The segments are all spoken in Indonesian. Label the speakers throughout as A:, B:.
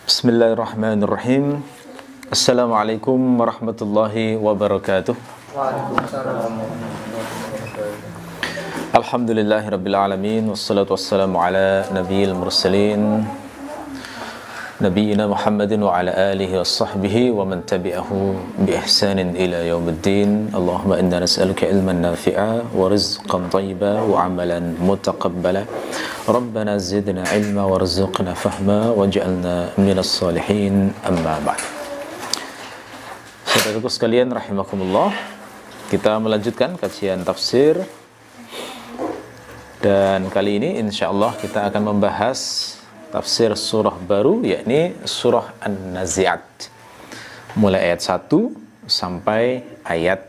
A: Bismillahirrahmanirrahim. Assalamualaikum warahmatullahi wabarakatuh. Alhamdulillahirabbil alamin wassalatu wassalamu ala nabiyil mursalin nabiyina Muhammadin wa ala alihi wassahbihi wa man tabi'ahu bi ihsanin ila yaumiddin. Allahumma inna nas'aluka ilman nafi'a wa rizqan thayyiba wa amalan mutaqabbala. Rabbana zidna ilma warzuqna fahma waj'alna minas salihin. Amma ba'd. Saudaraku sekalian rahimakumullah, kita melanjutkan kajian tafsir, dan kali ini insyaallah kita akan membahas tafsir surah baru, yakni surah An-Nazi'at, mulai ayat 1 sampai ayat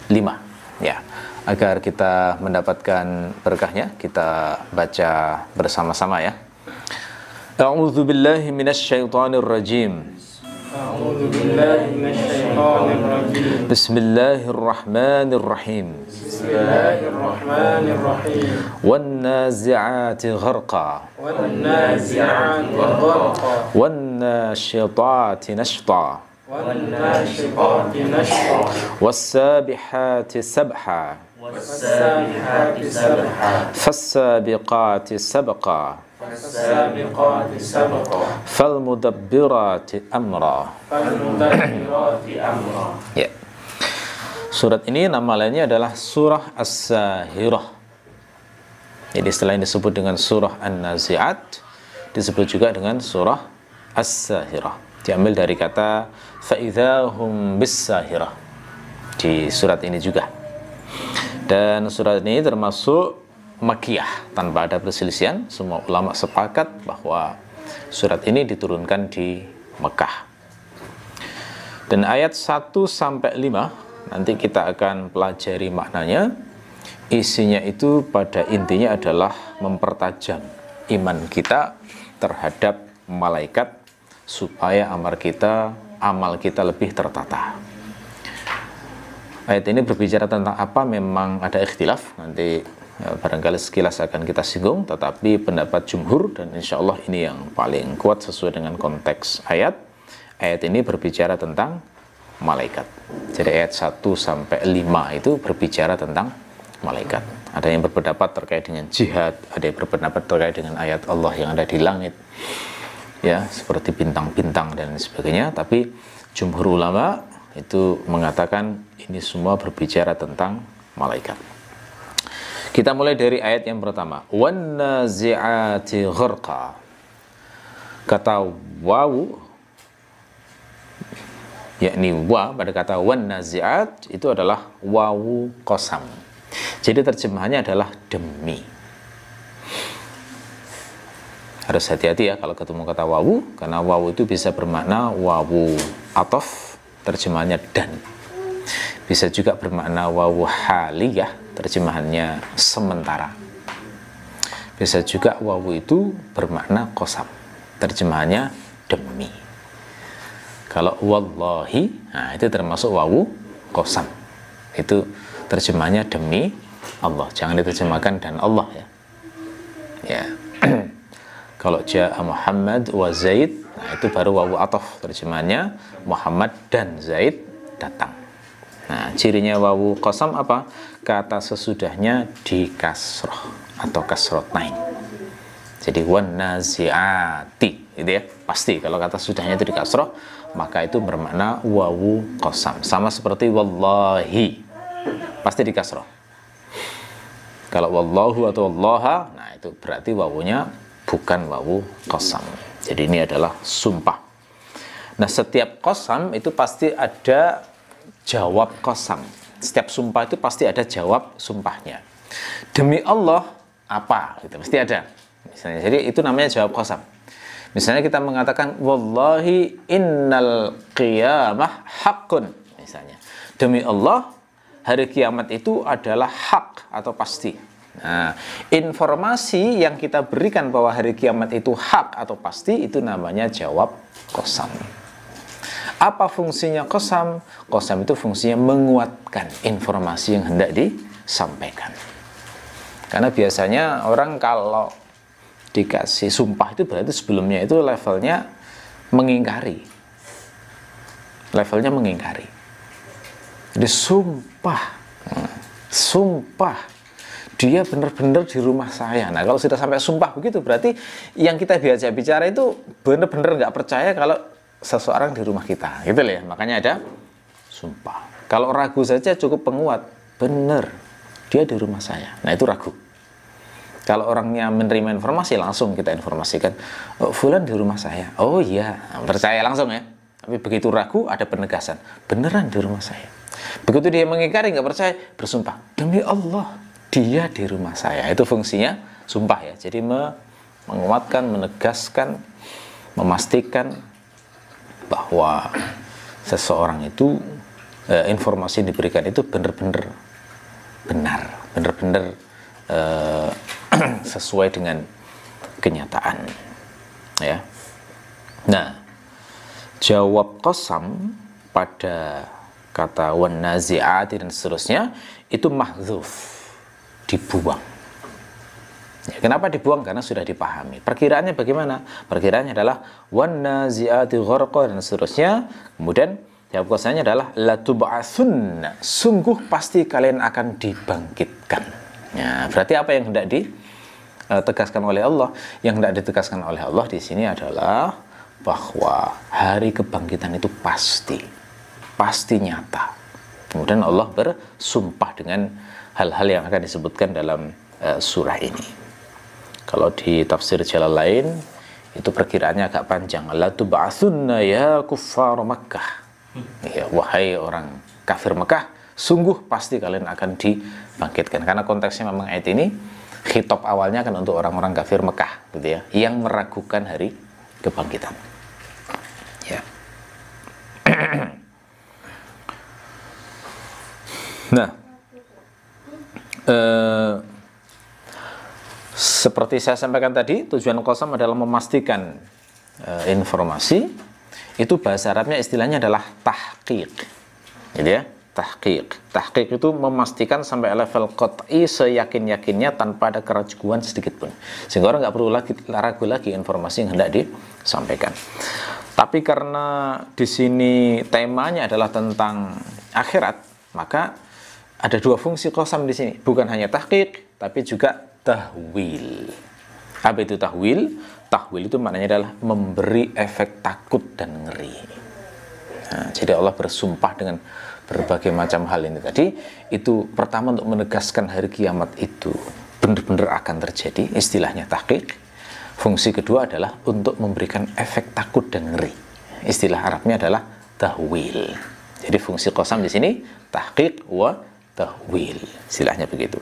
A: 5 ya. Agar kita mendapatkan berkahnya, kita baca bersama-sama ya. A'udzu billahi minasyaitonir rajim.
B: A'udzu billahi minasyaitonir rajim.
A: Bismillahirrahmanirrahim.
B: Bismillahirrahmanirrahim.
A: Wan-nazi'ati gharqa.
B: Wan-nazi'ati gharqa.
A: Wan-nashitati nashta.
B: Wan-nashitati nashta.
A: Was-sabihati sabha.
B: Was-sabihati sabha.
A: Fas-sabiqati sabqa.
B: Fas-sabiqati sabqa.
A: Fal-mudabbirati amra.
B: Fal-mudabbirati amra.
A: Ya. Surat ini nama lainnya adalah surah As-Sahirah. Jadi setelah ini disebut dengan surah An-Nazi'at, disebut juga dengan surah As-Sahirah. Diambil dari kata fa'idhahum bis-sahirah di surat ini juga. Dan surat ini termasuk Makkiyah, tanpa ada perselisihan. Semua ulama sepakat bahwa surat ini diturunkan di Mekah. Dan ayat 1 sampai 5 nanti kita akan pelajari maknanya. Isinya itu pada intinya adalah mempertajam iman kita terhadap malaikat supaya amal kita lebih tertata. Ayat ini berbicara tentang apa, memang ada ikhtilaf, nanti ya, barangkali sekilas akan kita singgung, tetapi pendapat jumhur, dan insya Allah ini yang paling kuat sesuai dengan konteks ayat ini berbicara tentang malaikat. Jadi ayat 1 sampai 5 itu berbicara tentang malaikat. Ada yang berpendapat terkait dengan jihad, ada yang berpendapat terkait dengan ayat Allah yang ada di langit, ya, seperti bintang-bintang dan sebagainya. Tapi jumhur ulama itu mengatakan ini semua berbicara tentang malaikat. Kita mulai dari ayat yang pertama. Wan-nazi'ati gharqa. Kata wawu, yakni wa pada kata wan-nazi'at itu adalah wawu qasam. Jadi terjemahannya adalah demi. Harus hati-hati ya kalau ketemu kata wawu, karena wawu itu bisa bermakna wawu ataf, terjemahannya dan. Bisa juga bermakna wawu haliyah, terjemahannya sementara. Bisa juga wawu itu bermakna qasam, terjemahannya demi. Kalau wallahi, nah itu termasuk wawu qasam. Itu terjemahannya demi Allah. Jangan diterjemahkan dan Allah ya. Ya. Kalau ja'a Muhammad wa Zaid, nah itu baru wawu ataf, terjemahannya Muhammad dan Zaid datang. Nah, cirinya wawu qasam apa? Kata sesudahnya di kasroh atau kasrotain. Jadi wan nazi'ati, gitu ya. Pasti kalau kata sesudahnya itu di kasroh, maka itu bermakna wawu qasam. Sama seperti wallahi, pasti di kasroh. Kalau wallahu atau wallaha, nah itu berarti wawunya bukan wawu qasam. Jadi ini adalah sumpah. Nah, setiap qasam itu pasti ada jawab qasam. Setiap sumpah itu pasti ada jawab sumpahnya. Demi Allah apa? Gitu, pasti ada. Misalnya, jadi itu namanya jawab qasam. Misalnya kita mengatakan wallahi innal qiyamah haqqun, misalnya. Demi Allah, hari kiamat itu adalah hak atau pasti. Nah, informasi yang kita berikan bahwa hari kiamat itu hak atau pasti, itu namanya jawab qasam. Apa fungsinya qasam? Qasam itu fungsinya menguatkan informasi yang hendak disampaikan. Karena biasanya orang kalau dikasih sumpah itu berarti sebelumnya itu levelnya mengingkari. Levelnya mengingkari. Jadi sumpah dia benar-benar di rumah saya. Nah, kalau sudah sampai sumpah begitu, berarti yang kita biasa bicara itu benar-benar nggak percaya kalau seseorang di rumah kita, gitu loh ya. Makanya ada sumpah. Kalau ragu saja cukup penguat, benar dia di rumah saya. Nah, itu ragu. Kalau orangnya menerima informasi, langsung kita informasikan, oh, fulan di rumah saya. Oh iya, percaya langsung ya. Tapi begitu ragu, ada penegasan, beneran di rumah saya. Begitu dia mengingkari, nggak percaya, bersumpah, demi Allah dia di rumah saya. Itu fungsinya sumpah ya. Jadi menguatkan, menegaskan, memastikan bahwa seseorang itu informasi yang diberikan itu benar-benar benar, benar-benar sesuai dengan kenyataan ya. Nah, jawab qasam pada kata wan nazi'ati dan seterusnya itu mahdzuf, dibuang. Ya, kenapa dibuang? Karena sudah dipahami. Perkiraannya bagaimana? Perkiraannya adalah wan nazi'ati gharqa dan seterusnya. Kemudian jawab qasamnya adalah la tub'atsunna, sungguh pasti kalian akan dibangkitkan. Ya, berarti apa yang hendak ditegaskan oleh Allah? Yang hendak ditegaskan oleh Allah di sini adalah bahwa hari kebangkitan itu pasti nyata. Kemudian Allah bersumpah dengan hal-hal yang akan disebutkan dalam surah ini. Kalau di tafsir jalan lain itu perkiraannya agak panjang. La tub'atsunna ya kuffar Makkah. Ya, wahai orang kafir Mekah, sungguh pasti kalian akan dibangkitkan. Karena konteksnya memang ayat ini khitab awalnya kan untuk orang-orang kafir Mekah, gitu ya, yang meragukan hari kebangkitan. Ya. Nah, seperti saya sampaikan tadi, tujuan qasam adalah memastikan informasi. Itu bahasa Arabnya istilahnya adalah tahqiq, gitu ya. Tahqiq itu memastikan sampai level qat'i, seyakin-yakinnya tanpa ada keraguan sedikit pun, sehingga orang nggak perlu ragu lagi informasi yang hendak disampaikan. Tapi karena di sini temanya adalah tentang akhirat, maka ada dua fungsi qasam di sini, bukan hanya tahqiq tapi juga tahwil. Apa itu tahwil? Tahwil itu maknanya adalah memberi efek takut dan ngeri. Nah, jadi Allah bersumpah dengan berbagai macam hal ini tadi. Itu pertama untuk menegaskan hari kiamat itu benar-benar akan terjadi, istilahnya tahqiq. Fungsi kedua adalah untuk memberikan efek takut dan ngeri. Istilah Arabnya adalah tahwil. Jadi fungsi qasam di sini tahqiq wa tahwil. Istilahnya begitu.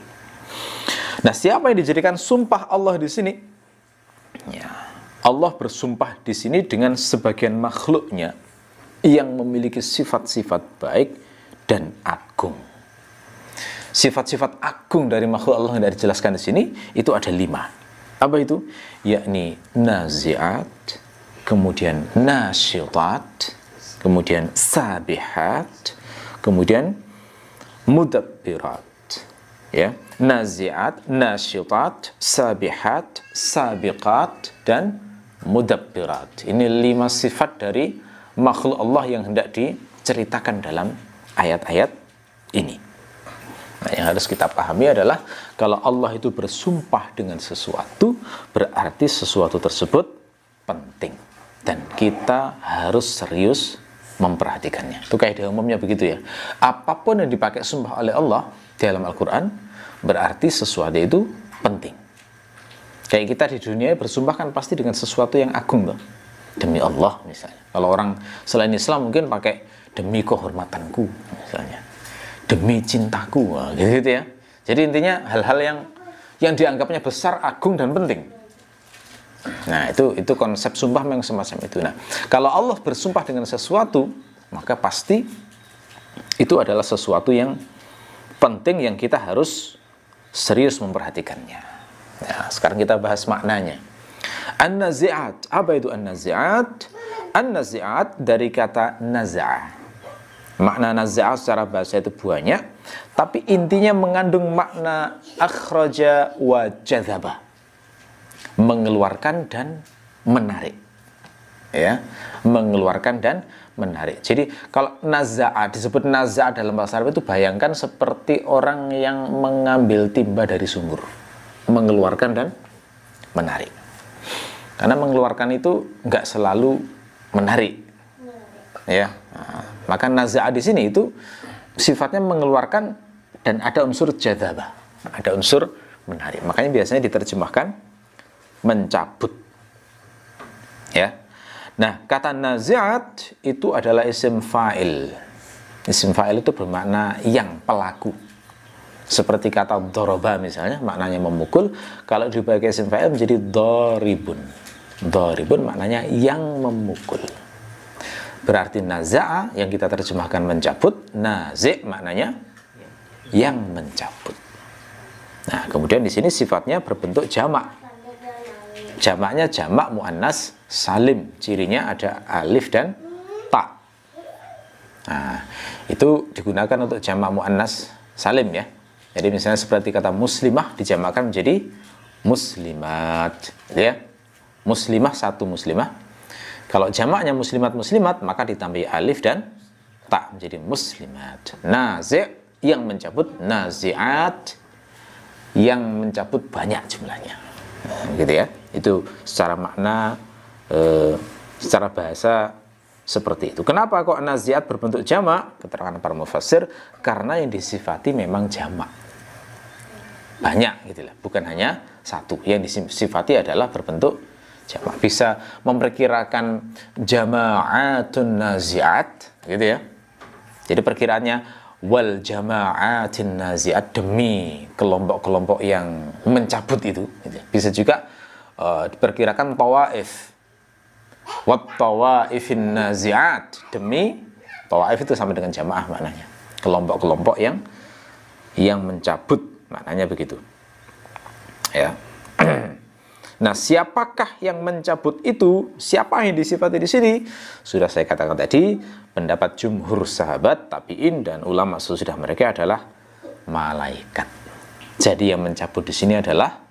A: Nah, siapa yang dijadikan sumpah Allah di sini? Ya, Allah bersumpah di sini dengan sebagian makhluknya yang memiliki sifat-sifat baik dan agung. Sifat-sifat agung dari makhluk Allah yang dijelaskan di sini itu ada 5. Apa itu? Yakni nazi'at, kemudian nasyitat, kemudian sabihat, kemudian mudabbirat. Ya, nazi'at, nasyitat, sabihat, sabiqat, dan mudabbirat. Ini 5 sifat dari makhluk Allah yang hendak diceritakan dalam ayat-ayat ini. Nah, yang harus kita pahami adalah kalau Allah itu bersumpah dengan sesuatu, berarti sesuatu tersebut penting dan kita harus serius memperhatikannya. Itu kaidah umumnya begitu ya. Apapun yang dipakai sumpah oleh Allah di dalam Al-Quran berarti sesuatu itu penting. Kayak kita di dunia bersumpah kan pasti dengan sesuatu yang agung loh. Demi Allah misalnya. Kalau orang selain Islam mungkin pakai demi kehormatanku misalnya, demi cintaku, gitu ya. Jadi intinya hal-hal yang dianggapnya besar, agung dan penting. Nah, itu konsep sumpah memang semacam itu. Nah, kalau Allah bersumpah dengan sesuatu, maka pasti itu adalah sesuatu yang penting yang kita harus serius memperhatikannya. Nah, sekarang kita bahas maknanya. An-nazi'at. Apa itu an-nazi'at? An-nazi'at dari kata naz'ah. Makna naz'ah secara bahasa itu banyak, tapi intinya mengandung makna akhraja wa jadzaba. Mengeluarkan dan menarik. ya, mengeluarkan dan menarik. Jadi kalau naza'a disebut naza'a dalam bahasa Arab itu bayangkan seperti orang yang mengambil timba dari sumur, mengeluarkan dan menarik. Karena mengeluarkan itu nggak selalu menarik, ya. Nah, maka naza'a di sini itu sifatnya mengeluarkan dan ada unsur jadzabah, ada unsur menarik. Makanya biasanya diterjemahkan mencabut, ya. Nah, kata nazi'at itu adalah isim fa'il. Isim fa'il itu bermakna yang, pelaku. Seperti kata doroba misalnya, maknanya memukul. Kalau dipakai isim fa'il menjadi doribun. Doribun maknanya yang memukul. Berarti naza'a yang kita terjemahkan mencabut, nazi' maknanya yang mencabut. Nah, kemudian di sini sifatnya berbentuk jamak. Jamaknya jamak muannas salim, cirinya ada alif dan ta. Nah, itu digunakan untuk jamak muannas salim, ya. Jadi misalnya seperti kata muslimah dijamakkan menjadi muslimat, ya. Muslimah satu muslimah. Kalau jamaknya muslimat maka ditambahi alif dan ta menjadi muslimat. Nazi' yang mencabut, nazi'at yang mencabut banyak jumlahnya. Nah, gitu ya. Itu secara makna, secara bahasa seperti itu. Kenapa kok naziat berbentuk jamak? Keterangan para mufassir, karena yang disifati memang jamak. Banyak gitu lah, bukan hanya satu. Yang disifati adalah berbentuk jamak. Bisa memperkirakan jama'atun naziat, gitu ya. Jadi perkiraannya wal jama'atin naziat, demi kelompok-kelompok yang mencabut itu, gitu. Bisa juga diperkirakan tawaif, wat tawaifin naziat, demi tawaif itu sama dengan jamaah maknanya, kelompok-kelompok yang mencabut, maknanya begitu, ya. Nah, siapakah yang mencabut itu? Siapa yang disifati di sini? Sudah saya katakan tadi, pendapat jumhur sahabat, tabi'in dan ulama sesudah mereka adalah malaikat. Jadi yang mencabut di sini adalah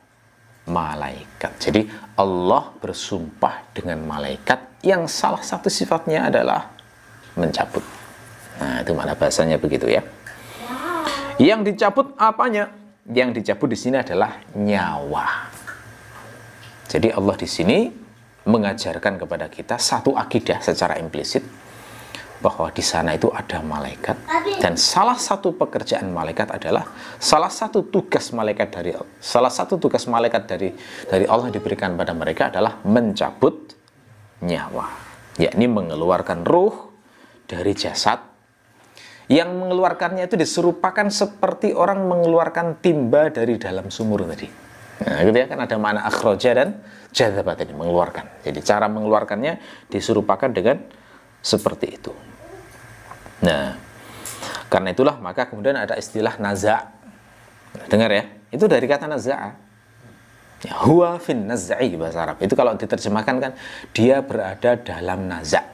A: malaikat. Jadi Allah bersumpah dengan malaikat yang salah satu sifatnya adalah mencabut. Nah, itu makna bahasanya begitu, ya. Yang dicabut apanya? Yang dicabut di sini adalah nyawa. Jadi Allah di sini mengajarkan kepada kita satu akidah secara implisit bahwa di sana itu ada malaikat, dan salah satu pekerjaan malaikat adalah salah satu tugas malaikat dari Allah yang diberikan pada mereka adalah mencabut nyawa, yakni mengeluarkan ruh dari jasad. Yang mengeluarkannya itu diserupakan seperti orang mengeluarkan timba dari dalam sumur tadi. Nah, gitu ya, kan ada makna akhraja dan jadzaba tadi, mengeluarkan. Jadi cara mengeluarkannya diserupakan dengan seperti itu. Nah, karena itulah maka kemudian ada istilah naza'. Dengar ya, itu dari kata naza'a. Ya, huwa fin naz'i bahasa Arab. Itu kalau diterjemahkan kan dia berada dalam naza'.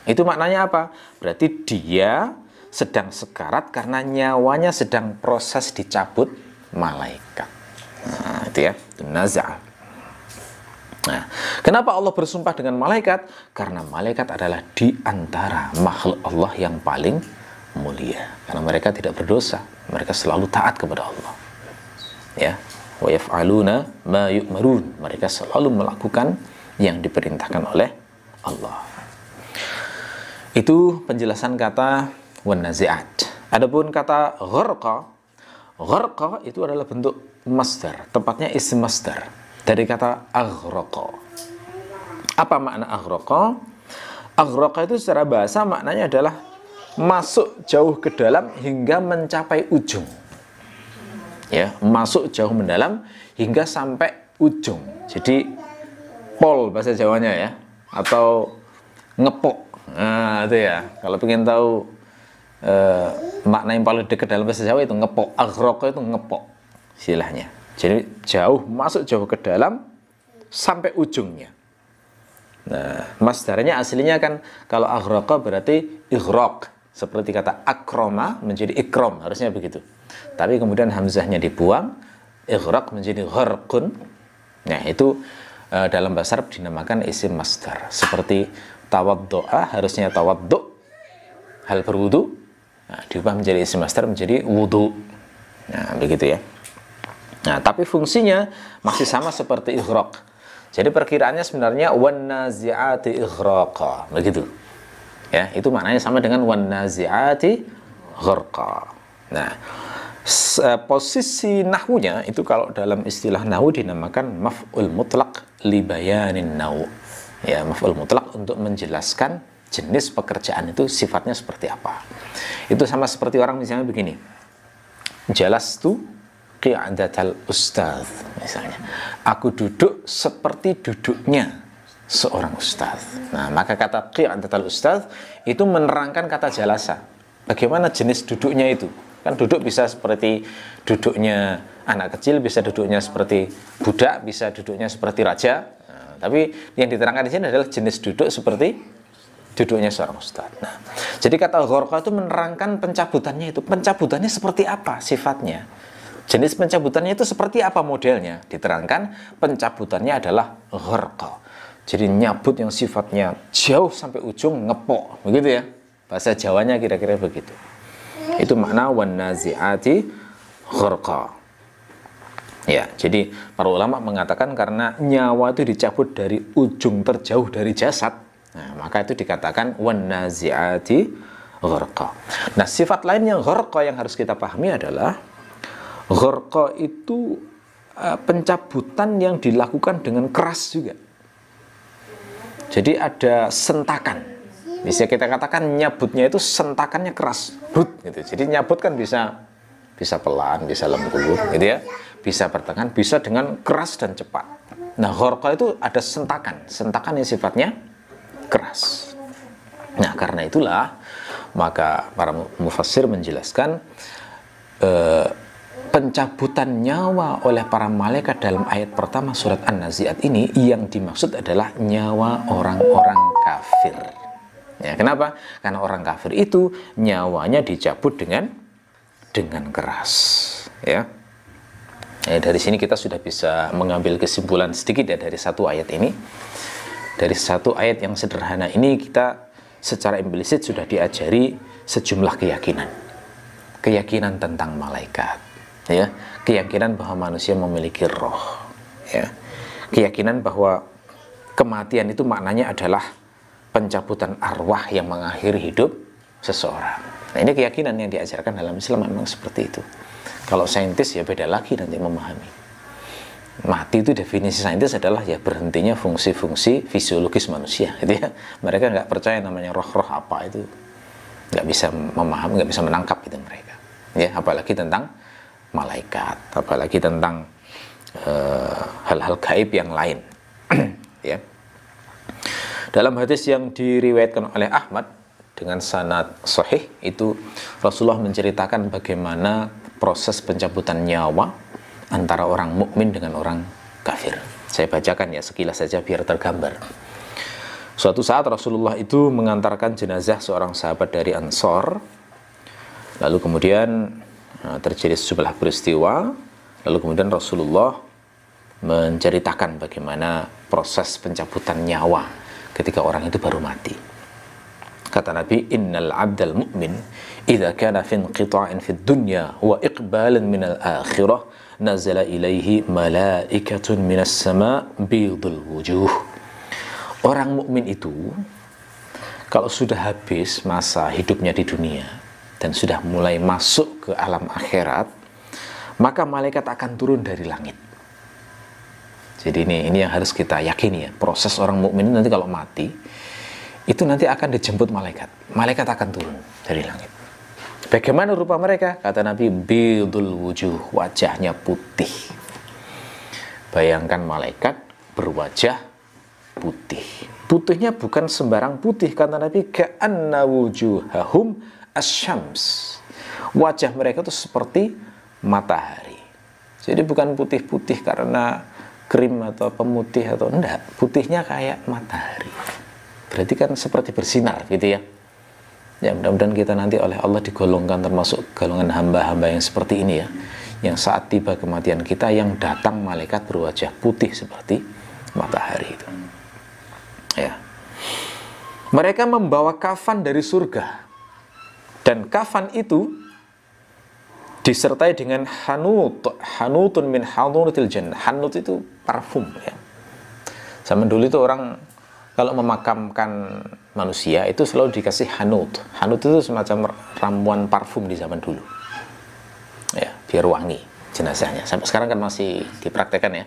A: Itu maknanya apa? Berarti dia sedang sekarat karena nyawanya sedang proses dicabut malaikat. Nah, itu ya, itu naza'. Nah, kenapa Allah bersumpah dengan malaikat? Karena malaikat adalah di antara makhluk Allah yang paling mulia. Karena mereka tidak berdosa, mereka selalu taat kepada Allah. Ya, wa yaf'aluna ma yu'marun. Mereka selalu melakukan yang diperintahkan oleh Allah. Itu penjelasan kata wan nazi'at. Adapun kata gharqa, gharqa itu adalah bentuk masdar, tepatnya isim masdar dari kata aghraqa. Apa makna aghraqa? Aghraqa itu secara bahasa maknanya adalah masuk jauh ke dalam hingga mencapai ujung. Ya, masuk jauh mendalam hingga sampai ujung. Jadi pol bahasa Jawanya ya, atau ngepok. Nah, itu ya. Kalau pengen tahu makna yang paling dekat dalam bahasa Jawa itu ngepok. Aghraqa itu ngepok istilahnya. Jadi jauh, masuk jauh ke dalam sampai ujungnya. Nah, masdarnya aslinya kan kalau aghraqa berarti ighraq, seperti kata akroma menjadi ikram, harusnya begitu. Tapi kemudian hamzahnya dibuang, ighraq menjadi gharqun. Nah, itu dalam bahasa Arab dinamakan isim masdar. Seperti tawaddo'a harusnya tawaddu', hal berwudu, nah, diubah menjadi isim masdar menjadi wudu. Nah, begitu ya. Nah, tapi fungsinya masih sama seperti ighraq. Jadi perkiraannya sebenarnya wan nazi'ati ighraqa, begitu. Ya, itu maknanya sama dengan wan nazi'ati gharqa. Nah, posisi nahwunya itu kalau dalam istilah nahwu dinamakan maf'ul mutlaq li bayanin naw'. Ya, maf'ul mutlaq untuk menjelaskan jenis pekerjaan itu sifatnya seperti apa. Itu sama seperti orang misalnya begini. Jalastu qi'adatal ustaz misalnya. Aku duduk seperti duduknya seorang ustaz. Nah, maka kata qi'adatal ustaz itu menerangkan kata jalasa. Bagaimana jenis duduknya itu? Kan duduk bisa seperti duduknya anak kecil, bisa duduknya seperti budak, bisa duduknya seperti raja. Nah, tapi yang diterangkan di sini adalah jenis duduk seperti duduknya seorang ustaz. Nah, jadi kata gharqa itu menerangkan pencabutannya itu. Pencabutannya seperti apa sifatnya? Jenis pencabutannya itu seperti apa modelnya? Diterangkan pencabutannya adalah gharqa. Jadi nyabut yang sifatnya jauh sampai ujung, ngepok, begitu ya. Bahasa Jawanya kira-kira begitu. Itu makna wan nazi'ati gharqa. Ya, jadi para ulama mengatakan karena nyawa itu dicabut dari ujung terjauh dari jasad, nah, maka itu dikatakan wan nazi'ati gharqa. Nah, sifat lain yang gharqa yang harus kita pahami adalah gharqa itu pencabutan yang dilakukan dengan keras juga. Jadi ada sentakan. Bisa kita katakan nyabutnya itu sentakannya keras, brut gitu. Jadi nyabut kan bisa pelan, bisa lembut gitu ya. Bisa pertengahan, bisa dengan keras dan cepat. Nah, gharqa itu ada sentakan yang sifatnya keras. Nah, karena itulah maka para mufassir menjelaskan pencabutan nyawa oleh para malaikat dalam ayat pertama surat An-Nazi'at ini yang dimaksud adalah nyawa orang-orang kafir. Ya, kenapa? Karena orang kafir itu nyawanya dicabut dengan keras. Ya. Dari sini kita sudah bisa mengambil kesimpulan sedikit ya dari satu ayat ini. Dari satu ayat yang sederhana ini kita secara implisit sudah diajari sejumlah keyakinan. Keyakinan tentang malaikat, ya. Keyakinan bahwa manusia memiliki roh, ya. Keyakinan bahwa kematian itu maknanya adalah pencabutan arwah yang mengakhiri hidup seseorang. Nah, ini keyakinan yang diajarkan dalam Islam memang seperti itu. Kalau saintis ya beda lagi nanti memahami. Mati itu definisi saintis adalah ya berhentinya fungsi-fungsi fisiologis manusia, gitu ya. Mereka nggak percaya namanya roh-roh apa itu, nggak bisa memahami, nggak bisa menangkap itu mereka. Ya, apalagi tentang malaikat, apalagi tentang hal-hal gaib yang lain. Ya. Dalam hadis yang diriwayatkan oleh Ahmad dengan sanad sahih itu Rasulullah menceritakan bagaimana proses pencabutan nyawa antara orang mukmin dengan orang kafir. Saya bacakan ya sekilas saja biar tergambar. Suatu saat Rasulullah itu mengantarkan jenazah seorang sahabat dari Ansor. Lalu kemudian terjadi sejumlah peristiwa. Lalu kemudian Rasulullah menceritakan bagaimana proses pencabutan nyawa ketika orang itu baru mati. Kata Nabi, innal abdal mu'min idza kana fi inqita'in fid dunya wa iqbalan minal akhirah nazala ilaihi malaikatun minas sama' bidul wujuh. Orang mukmin itu kalau sudah habis masa hidupnya di dunia dan sudah mulai masuk ke alam akhirat, maka malaikat akan turun dari langit. Jadi ini yang harus kita yakini ya. Proses orang mukmin nanti kalau mati itu nanti akan dijemput malaikat. Malaikat akan turun dari langit. Bagaimana rupa mereka? Kata Nabi, bidul wujuh, wajahnya putih. Bayangkan malaikat berwajah putih. Putihnya bukan sembarang putih, kata Nabi, ka'anna wujuhahum asyams. Wajah mereka itu seperti matahari. Jadi bukan putih-putih karena krim atau pemutih atau enggak, putihnya kayak matahari. Berarti kan seperti bersinar gitu ya. Ya mudah-mudahan kita nanti oleh Allah digolongkan termasuk golongan hamba-hamba yang seperti ini ya. Yang saat tiba kematian kita yang datang malaikat berwajah putih seperti matahari itu. Ya. Mereka membawa kafan dari surga, dan kafan itu disertai dengan hanutun min hanutil jannah. Hanut itu parfum, ya. Zaman dulu itu orang kalau memakamkan manusia itu selalu dikasih hanut. Hanut itu semacam ramuan parfum di zaman dulu, ya, biar wangi jenazahnya. Sampai sekarang kan masih dipraktekkan, ya,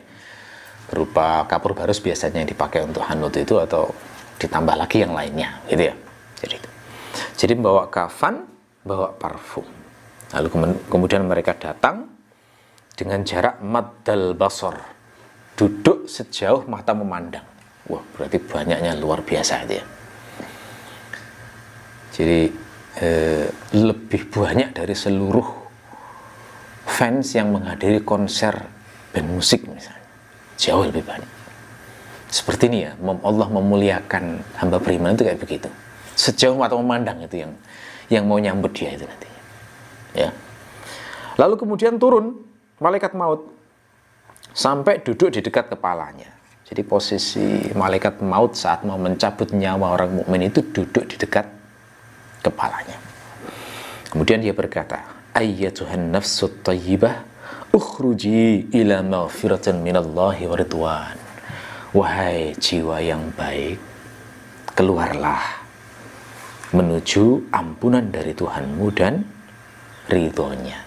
A: berupa kapur barus biasanya yang dipakai untuk hanut itu, atau ditambah lagi yang lainnya, gitu ya. Jadi bawa kafan, bawa parfum. Lalu kemudian mereka datang dengan jarak maddal basar, duduk sejauh mata memandang. Wah, berarti banyaknya luar biasa itu, ya. Jadi lebih banyak dari seluruh fans yang menghadiri konser band musik misalnya, jauh lebih banyak. Seperti ini, ya, Allah memuliakan hamba beriman itu kayak begitu. Sejauh mata memandang itu yang mau nyambut dia itu nantinya, ya. Lalu kemudian turun malaikat maut sampai duduk di dekat kepalanya. Jadi posisi malaikat maut saat mau mencabut nyawa orang mukmin itu duduk di dekat kepalanya. Kemudian dia berkata, ayyatuhan nafsut thayyibah ukhruji ila maghfiratan minallahi wa ridwan. Wahai jiwa yang baik, keluarlah menuju ampunan dari Tuhanmu dan ridhonya.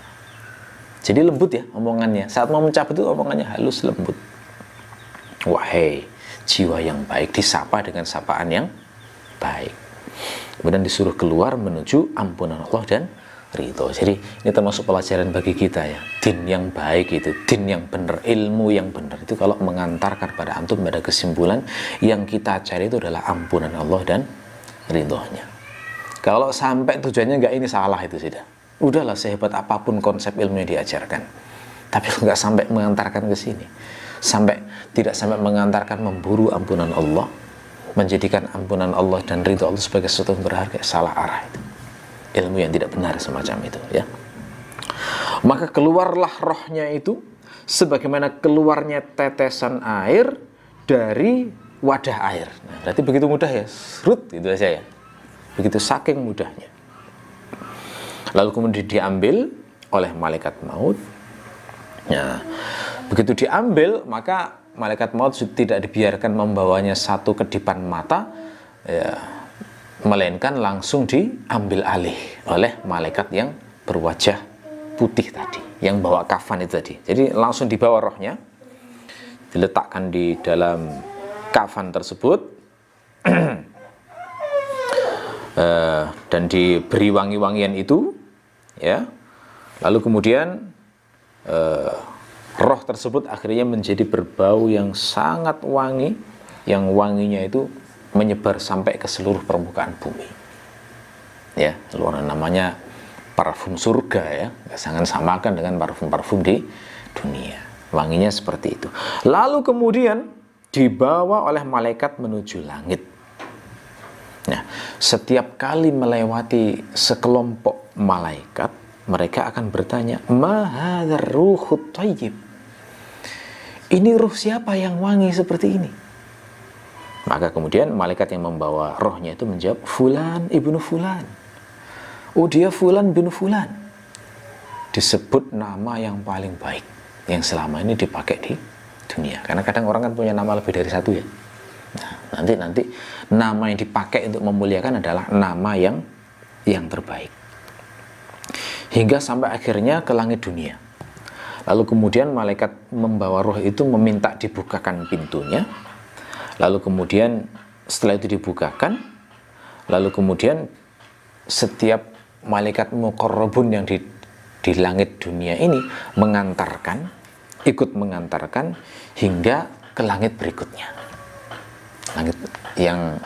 A: Jadi lembut, ya, omongannya. Saat mau mencabut itu omongannya halus, lembut. Wahai jiwa yang baik, disapa dengan sapaan yang baik. Kemudian disuruh keluar menuju ampunan Allah dan ridho. Jadi ini termasuk pelajaran bagi kita, ya. Din yang baik itu, din yang benar, ilmu yang benar itu kalau mengantarkan pada antum pada kesimpulan yang kita cari itu adalah ampunan Allah dan ridhonya. Kalau sampai tujuannya nggak ini, salah itu sudah. Udahlah, sehebat apapun konsep ilmu yang diajarkan, tapi nggak sampai mengantarkan ke sini, tidak sampai mengantarkan memburu ampunan Allah, menjadikan ampunan Allah dan ridho Allah sebagai sesuatu yang berharga, salah arah itu. Ilmu yang tidak benar semacam itu, ya. Maka keluarlah rohnya itu sebagaimana keluarnya tetesan air dari wadah air. Nah, berarti begitu mudah, ya, serut itu aja, ya. Begitu saking mudahnya. Lalu kemudian diambil oleh malaikat maut. Nah, begitu diambil, maka malaikat maut tidak dibiarkan membawanya satu kedipan mata, ya, melainkan langsung diambil alih oleh malaikat yang berwajah putih tadi, yang bawa kafan itu tadi. Jadi langsung dibawa rohnya, diletakkan di dalam kafan tersebut, dan diberi wangi-wangian itu, ya. Lalu kemudian roh tersebut akhirnya menjadi berbau yang sangat wangi, yang wanginya itu menyebar sampai ke seluruh permukaan bumi, ya. Namanya parfum surga, ya. Jangan samakan dengan parfum-parfum di dunia. Wanginya seperti itu. Lalu kemudian dibawa oleh malaikat menuju langit. Nah, setiap kali melewati sekelompok malaikat, mereka akan bertanya, ma hadzal ruhut thayyib. Ini ruh siapa yang wangi seperti ini? Maka kemudian malaikat yang membawa rohnya itu menjawab, fulan ibnu fulan. Oh, dia fulan bin fulan. Disebut nama yang paling baik yang selama ini dipakai di dunia. Karena kadang orang kan punya nama lebih dari satu, ya. Nah, nanti nama yang dipakai untuk memuliakan adalah nama yang terbaik. Hingga sampai akhirnya ke langit dunia. Lalu kemudian malaikat membawa roh itu meminta dibukakan pintunya. Lalu kemudian setelah itu dibukakan, lalu kemudian setiap malaikat muqarrabun yang di langit dunia ini ikut mengantarkan hingga ke langit berikutnya. Langit yang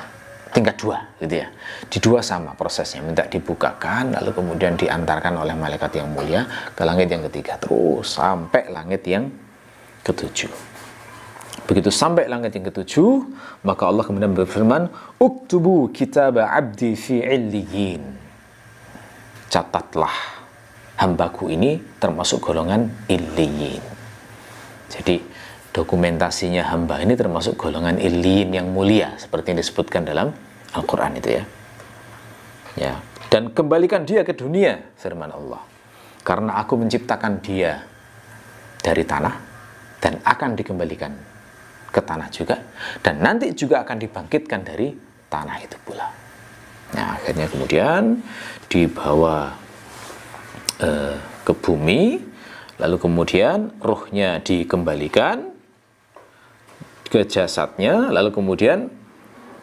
A: tingkat 2, gitu, ya. Di 2 sama prosesnya, minta dibukakan, lalu kemudian diantarkan oleh malaikat yang mulia ke langit yang ketiga, terus sampai langit yang ke-7. Begitu sampai langit yang ke-7, maka Allah kemudian berfirman, uktubu kitaba abdi fi illiyin. Catatlah hambaku ini termasuk golongan illiyin. Jadi dokumentasinya hamba ini termasuk golongan illiyin yang mulia seperti yang disebutkan dalam Al-Quran itu ya. Ya, dan kembalikan dia ke dunia, firman Allah, karena aku menciptakan dia dari tanah dan akan dikembalikan ke tanah juga, dan nanti juga akan dibangkitkan dari tanah itu pula. Nah, akhirnya kemudian dibawa ke bumi, lalu kemudian ruhnya dikembalikan ke jasadnya, lalu kemudian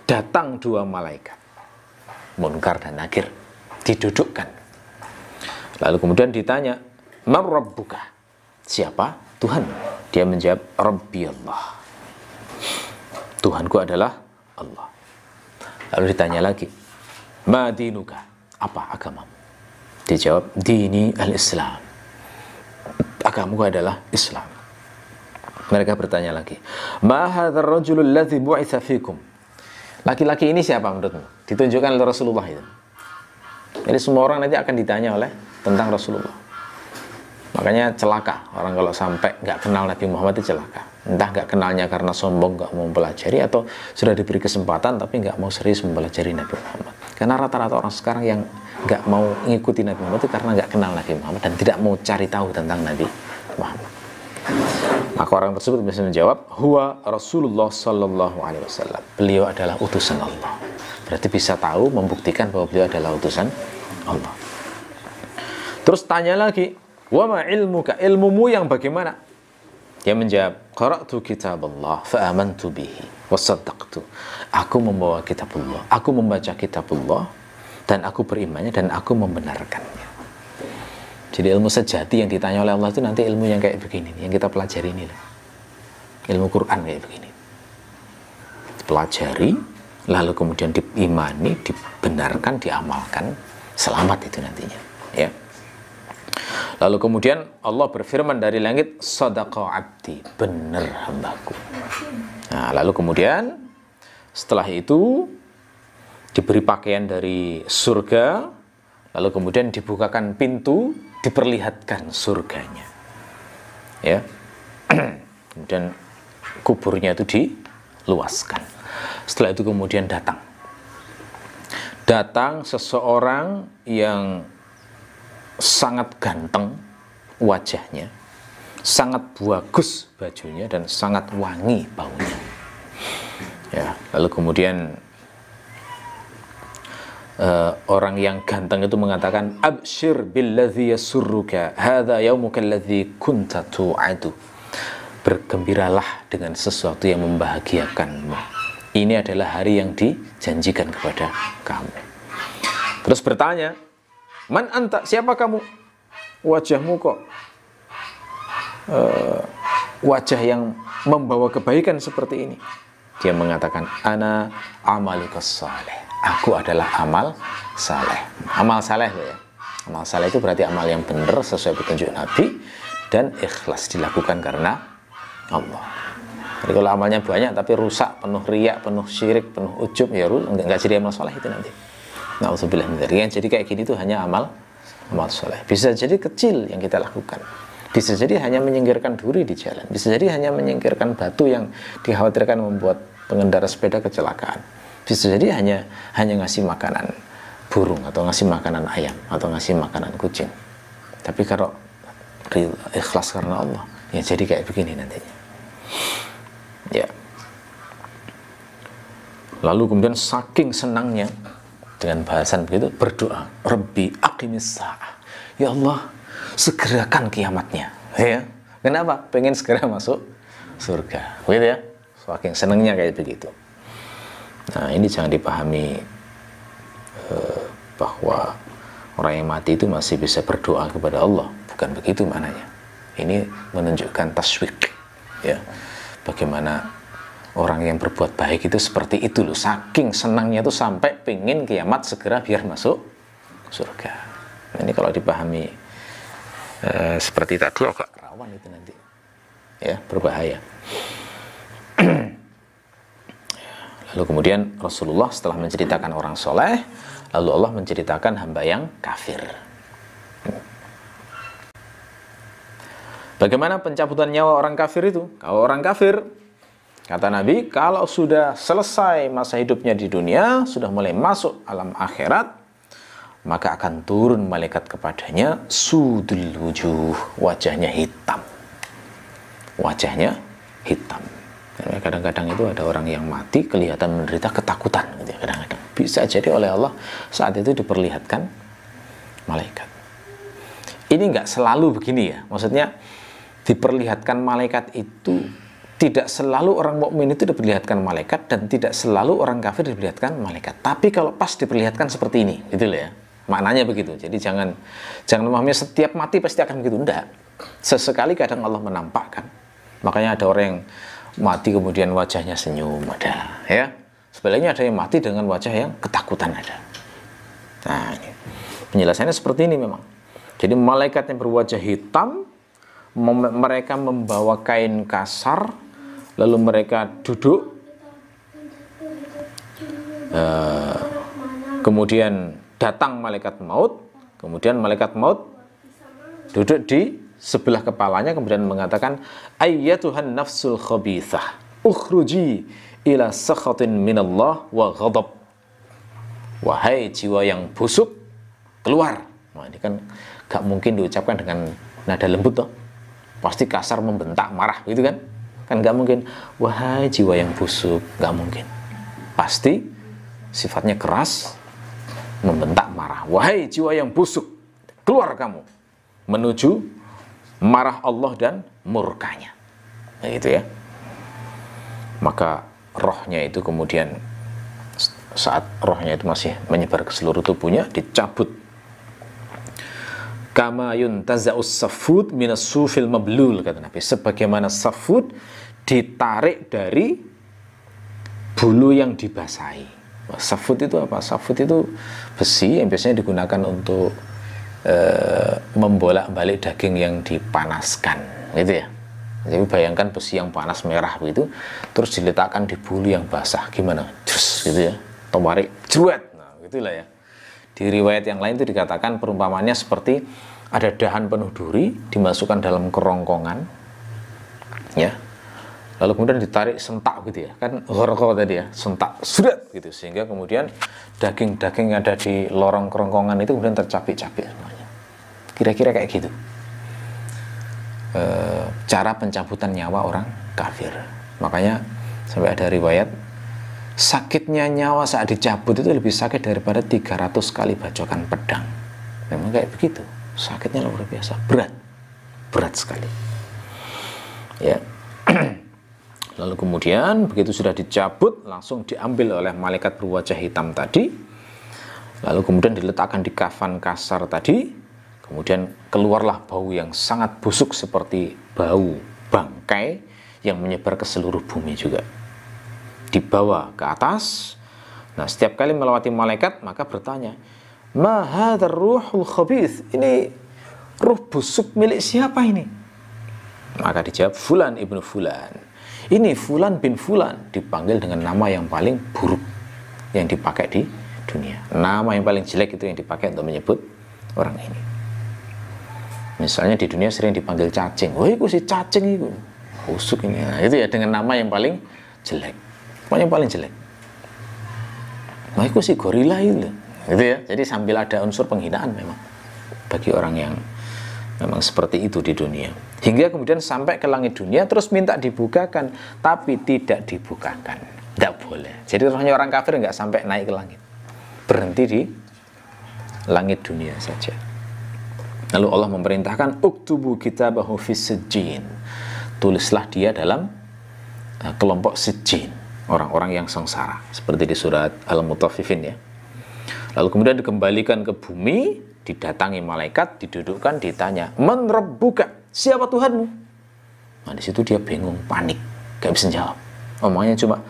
A: datang dua malaikat, Munkar dan Nakir, didudukkan. Lalu kemudian ditanya, "Man rabbuka?" Siapa Tuhan? Dia menjawab, "Rabbi Allah." Tuhanku adalah Allah. Lalu ditanya lagi, "Ma dinuka?" Apa agamamu? Dijawab, "Dini al-Islam." Agamaku adalah Islam. Mereka bertanya lagi, "Ma hadzal rajulul ladzi bu'itsa fikum?" Laki-laki ini siapa menurutmu? Ditunjukkan oleh Rasulullah itu. Jadi semua orang nanti akan ditanya oleh tentang Rasulullah. Makanya celaka orang kalau sampai nggak kenal Nabi Muhammad itu celaka. Entah nggak kenalnya karena sombong, nggak mau mempelajari, atau sudah diberi kesempatan tapi nggak mau serius mempelajari Nabi Muhammad. Karena rata-rata orang sekarang yang nggak mau mengikuti Nabi Muhammad itu karena nggak kenal Nabi Muhammad dan tidak mau cari tahu tentang Nabi Muhammad. Maka orang tersebut bisa menjawab, "Huwa Rasulullah sallallahu alaihi wasallam." Beliau adalah utusan Allah. Berarti bisa tahu, membuktikan bahwa beliau adalah utusan Allah. Terus tanya lagi, "Wa ma ilmuka?" Ilmumu yang bagaimana? Dia menjawab, "Qara'tu kitaballah fa amantu bihi wa saddaqtu." Aku membawa kitabullah, aku membaca kitabullah, dan aku berimannya dan aku membenarkannya. Jadi ilmu sejati yang ditanya oleh Allah itu nanti ilmu yang kayak begini, yang kita pelajari ini lah. Ilmu Quran kayak begini. Pelajari, lalu kemudian diimani, dibenarkan, diamalkan, selamat itu nantinya. Ya. Lalu kemudian Allah berfirman dari langit, "Shadaqa abdi," benar hambaku. Nah, lalu kemudian setelah itu diberi pakaian dari surga, lalu kemudian dibukakan pintu, diperlihatkan surganya. Ya. Kemudian kuburnya itu diluaskan. Setelah itu kemudian datang seseorang yang sangat ganteng wajahnya, sangat bagus bajunya, dan sangat wangi baunya. Ya, lalu kemudian orang yang ganteng itu mengatakan, "Abshir billadzi yasurruka, hadza yaumuka alladzi kunta tu'adu." Bergembiralah dengan sesuatu yang membahagiakanmu. Ini adalah hari yang dijanjikan kepada kamu. Terus bertanya, "Man anta?" Siapa kamu? Wajahmu kok wajah yang membawa kebaikan seperti ini. Dia mengatakan, "Ana amalukas saleh." Aku adalah amal saleh. Amal saleh ya. Amal saleh itu berarti amal yang benar sesuai petunjuk Nabi dan ikhlas dilakukan karena Allah. Jadi kalau amalnya banyak tapi rusak, penuh riya, penuh syirik, penuh ujub, ya enggak jadi amal saleh itu nanti. Na'udzubillah min dzalik. Jadi kayak gini itu hanya amal saleh. Bisa jadi kecil yang kita lakukan. Bisa jadi hanya menyingkirkan duri di jalan. Bisa jadi hanya menyingkirkan batu yang dikhawatirkan membuat pengendara sepeda kecelakaan. Bisa jadi hanya ngasih makanan burung atau ngasih makanan ayam atau ngasih makanan kucing. Tapi kalau ikhlas karena Allah, ya jadi kayak begini nantinya. Ya. Lalu kemudian saking senangnya dengan bahasan begitu berdoa, "Rabbi aqimis sa'ah." Ya Allah, segerakan kiamatnya. Ya. Kenapa? Pengen segera masuk surga. Begitu ya. Saking senangnya kayak begitu. Nah, ini jangan dipahami bahwa orang yang mati itu masih bisa berdoa kepada Allah. Bukan begitu maknanya. Ini menunjukkan taswik, ya. Bagaimana orang yang berbuat baik itu seperti itu loh. Saking senangnya itu sampai pengen kiamat segera biar masuk surga. Nah, ini kalau dipahami seperti tadi agak rawan itu nanti. Ya, berbahaya. Lalu kemudian Rasulullah setelah menceritakan orang soleh, lalu Allah menceritakan hamba yang kafir. Bagaimana pencabutan nyawa orang kafir itu? Kalau orang kafir, kata Nabi, kalau sudah selesai masa hidupnya di dunia, sudah mulai masuk alam akhirat, maka akan turun malaikat kepadanya, sudul wujuh, wajahnya hitam. Wajahnya hitam. Kadang-kadang itu ada orang yang mati kelihatan menderita ketakutan gitu ya, kadang-kadang. Bisa jadi oleh Allah saat itu diperlihatkan malaikat. Ini nggak selalu begini ya. Maksudnya diperlihatkan malaikat itu tidak selalu orang mukmin itu diperlihatkan malaikat, dan tidak selalu orang kafir diperlihatkan malaikat. Tapi kalau pas diperlihatkan seperti ini, gitu loh ya. Maknanya begitu. Jadi jangan memahami setiap mati pasti akan begitu. Enggak. Sesekali kadang Allah menampakkan. Makanya ada orang yang mati kemudian wajahnya senyum, ada ya. Sebaliknya ada yang mati dengan wajah yang ketakutan, ada. Nah, ini penjelasannya seperti ini memang. Jadi malaikat yang berwajah hitam, mereka membawa kain kasar, lalu mereka duduk, kemudian datang malaikat maut, kemudian malaikat maut duduk di sebelah kepalanya, kemudian mengatakan, ayyatuhan nafsul khabithah ukhruji ila sakhatin minallah wa ghadab. Wahai jiwa yang busuk, keluar. Nah, ini kan gak mungkin diucapkan dengan nada lembut toh. Pasti kasar, membentak, marah gitu kan. Kan gak mungkin, wahai jiwa yang busuk, gak mungkin. Pasti sifatnya keras, membentak, marah. Wahai jiwa yang busuk, keluar kamu menuju marah Allah dan murkanya. Nah, gitu ya. Maka rohnya itu kemudian saat rohnya itu masih menyebar ke seluruh tubuhnya, dicabut. Kama yuntaza'us safud minas sufil mablul, kata Nabi. Sebagaimana safud ditarik dari bulu yang dibasahi. Safud itu apa? Safud itu besi yang biasanya digunakan untuk membolak-balik daging yang dipanaskan, gitu ya. Jadi bayangkan besi yang panas merah begitu, terus diletakkan di bulu yang basah, gimana? Jus, gitu ya. Tarik, jeruet. Nah, gitulah ya. Di riwayat yang lain itu dikatakan perumpamannya seperti ada dahan penuh duri dimasukkan dalam kerongkongan, ya. Lalu kemudian ditarik sentak gitu ya, kan gharqa tadi ya, sentak, surat gitu, sehingga kemudian daging-daging yang ada di lorong kerongkongan itu kemudian tercapik-capik semuanya. Kira-kira kayak gitu. Cara pencabutan nyawa orang kafir. Makanya sampai ada riwayat sakitnya nyawa saat dicabut itu lebih sakit daripada 300 kali bacokan pedang. Memang kayak begitu. Sakitnya luar biasa, berat sekali. Ya. Lalu kemudian begitu sudah dicabut, langsung diambil oleh malaikat berwajah hitam tadi. Lalu kemudian diletakkan di kafan kasar tadi. Kemudian keluarlah bau yang sangat busuk seperti bau bangkai yang menyebar ke seluruh bumi juga. Dibawa ke atas. Nah, setiap kali melewati malaikat maka bertanya, ma hadzal ruhul khabith? Ini ruh busuk milik siapa ini? Maka dijawab, Fulan ibnu Fulan. Ini Fulan bin Fulan, dipanggil dengan nama yang paling buruk yang dipakai di dunia. Nama yang paling jelek itu yang dipakai untuk menyebut orang ini. Misalnya di dunia sering dipanggil cacing. Wah, itu si cacing itu. Busuk ini. Nah, itu ya dengan nama yang paling jelek. Pokoknya yang paling jelek. Wah, itu si gorila itu. Gitu ya. Jadi sambil ada unsur penghinaan memang bagi orang yang memang seperti itu di dunia. Hingga kemudian sampai ke langit dunia terus minta dibukakan, tapi tidak dibukakan. Tidak boleh. Jadi rohnya orang kafir nggak sampai naik ke langit. Berhenti di langit dunia saja. Lalu Allah memerintahkan uktubu kitabahu fis sijjin. Tulislah dia dalam kelompok sijjin, orang-orang yang sengsara, seperti di surat Al-Mutaffifin ya. Lalu kemudian dikembalikan ke bumi, didatangi malaikat, didudukkan, ditanya, "Man rabbuka?" Siapa Tuhanmu? Nah, di situ dia bingung, panik, gak bisa jawab. Omongnya cuma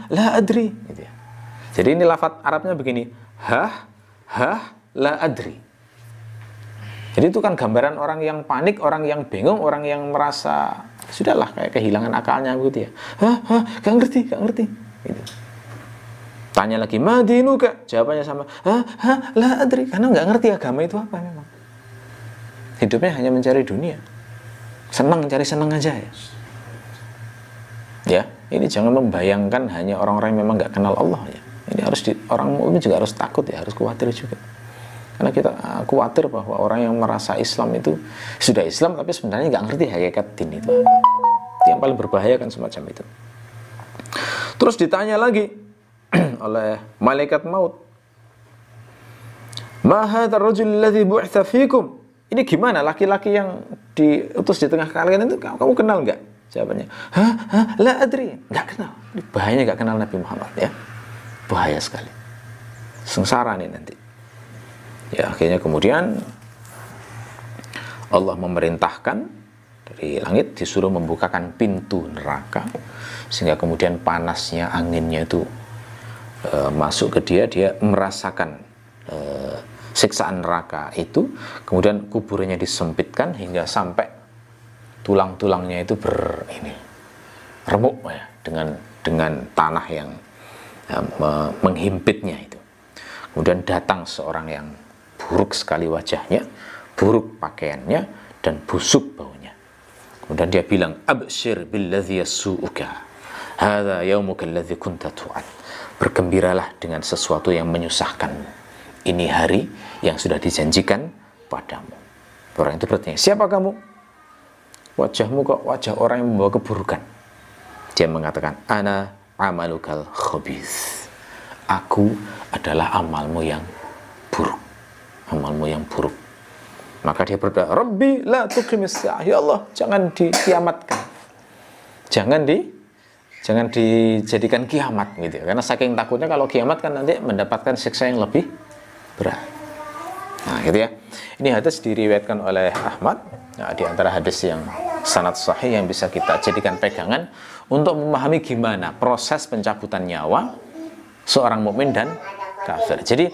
A: la adri gitu ya. Jadi ini lafadz Arabnya begini, la adri. Jadi itu kan gambaran orang yang panik, orang yang bingung, orang yang merasa sudahlah kayak kehilangan akalnya gitu ya. Gak ngerti gitu. Tanya lagi, madinuka? Jawabannya sama, la adri, karena nggak ngerti agama itu apa memang. Hidupnya hanya mencari dunia. Senang, cari senang aja ya. Ya, ini jangan membayangkan hanya orang-orang yang memang nggak kenal Allah ya. Ini harus orang mukmin juga harus takut ya, harus khawatir juga. Karena kita khawatir bahwa orang yang merasa Islam itu sudah Islam tapi sebenarnya nggak ngerti hakikat din itu. Itu yang paling berbahaya kan semacam itu. Terus ditanya lagi oleh malaikat maut, "Ma hadzal rajul alladzi bu'itsa fikum?" Ini gimana laki-laki yang diutus di tengah kalian itu, kamu kenal nggak? Jawabannya, la adri, nggak kenal. Ini bahayanya nggak kenal Nabi Muhammad ya, bahaya sekali, sengsara nih nanti. Ya akhirnya kemudian Allah memerintahkan dari langit disuruh membukakan pintu neraka sehingga kemudian panasnya anginnya itu masuk ke dia, dia merasakan siksaan neraka itu, kemudian kuburannya disempitkan hingga sampai tulang-tulangnya itu remuk ya, dengan tanah yang menghimpitnya itu. Kemudian datang seorang yang buruk sekali wajahnya, buruk pakaiannya, dan busuk baunya. Kemudian dia bilang, "Abshir billadzi yasu'uka, hadza yaumuka alladzi kunta tu'ad." Bergembiralah dengan sesuatu yang menyusahkan. Ini hari yang sudah dijanjikan padamu. Orang itu bertanya, "Siapa kamu?" "Wajahmu kok wajah orang yang membawa keburukan." Dia mengatakan, "Ana amalukal khabith." Aku adalah amalmu yang buruk. Amalmu yang buruk. Maka dia berdoa, "Rabbi la tuqimis sa'ah." Ya Allah, jangan dikiamatkan. Jangan dijadikan kiamat gitu. Karena saking takutnya kalau kiamat kan nanti mendapatkan siksa yang lebih berat. Nah, gitu ya. Ini hadis diriwayatkan oleh Ahmad. Nah, di antara hadis yang sanad sahih yang bisa kita jadikan pegangan untuk memahami gimana proses pencabutan nyawa seorang mukmin dan kafir. Jadi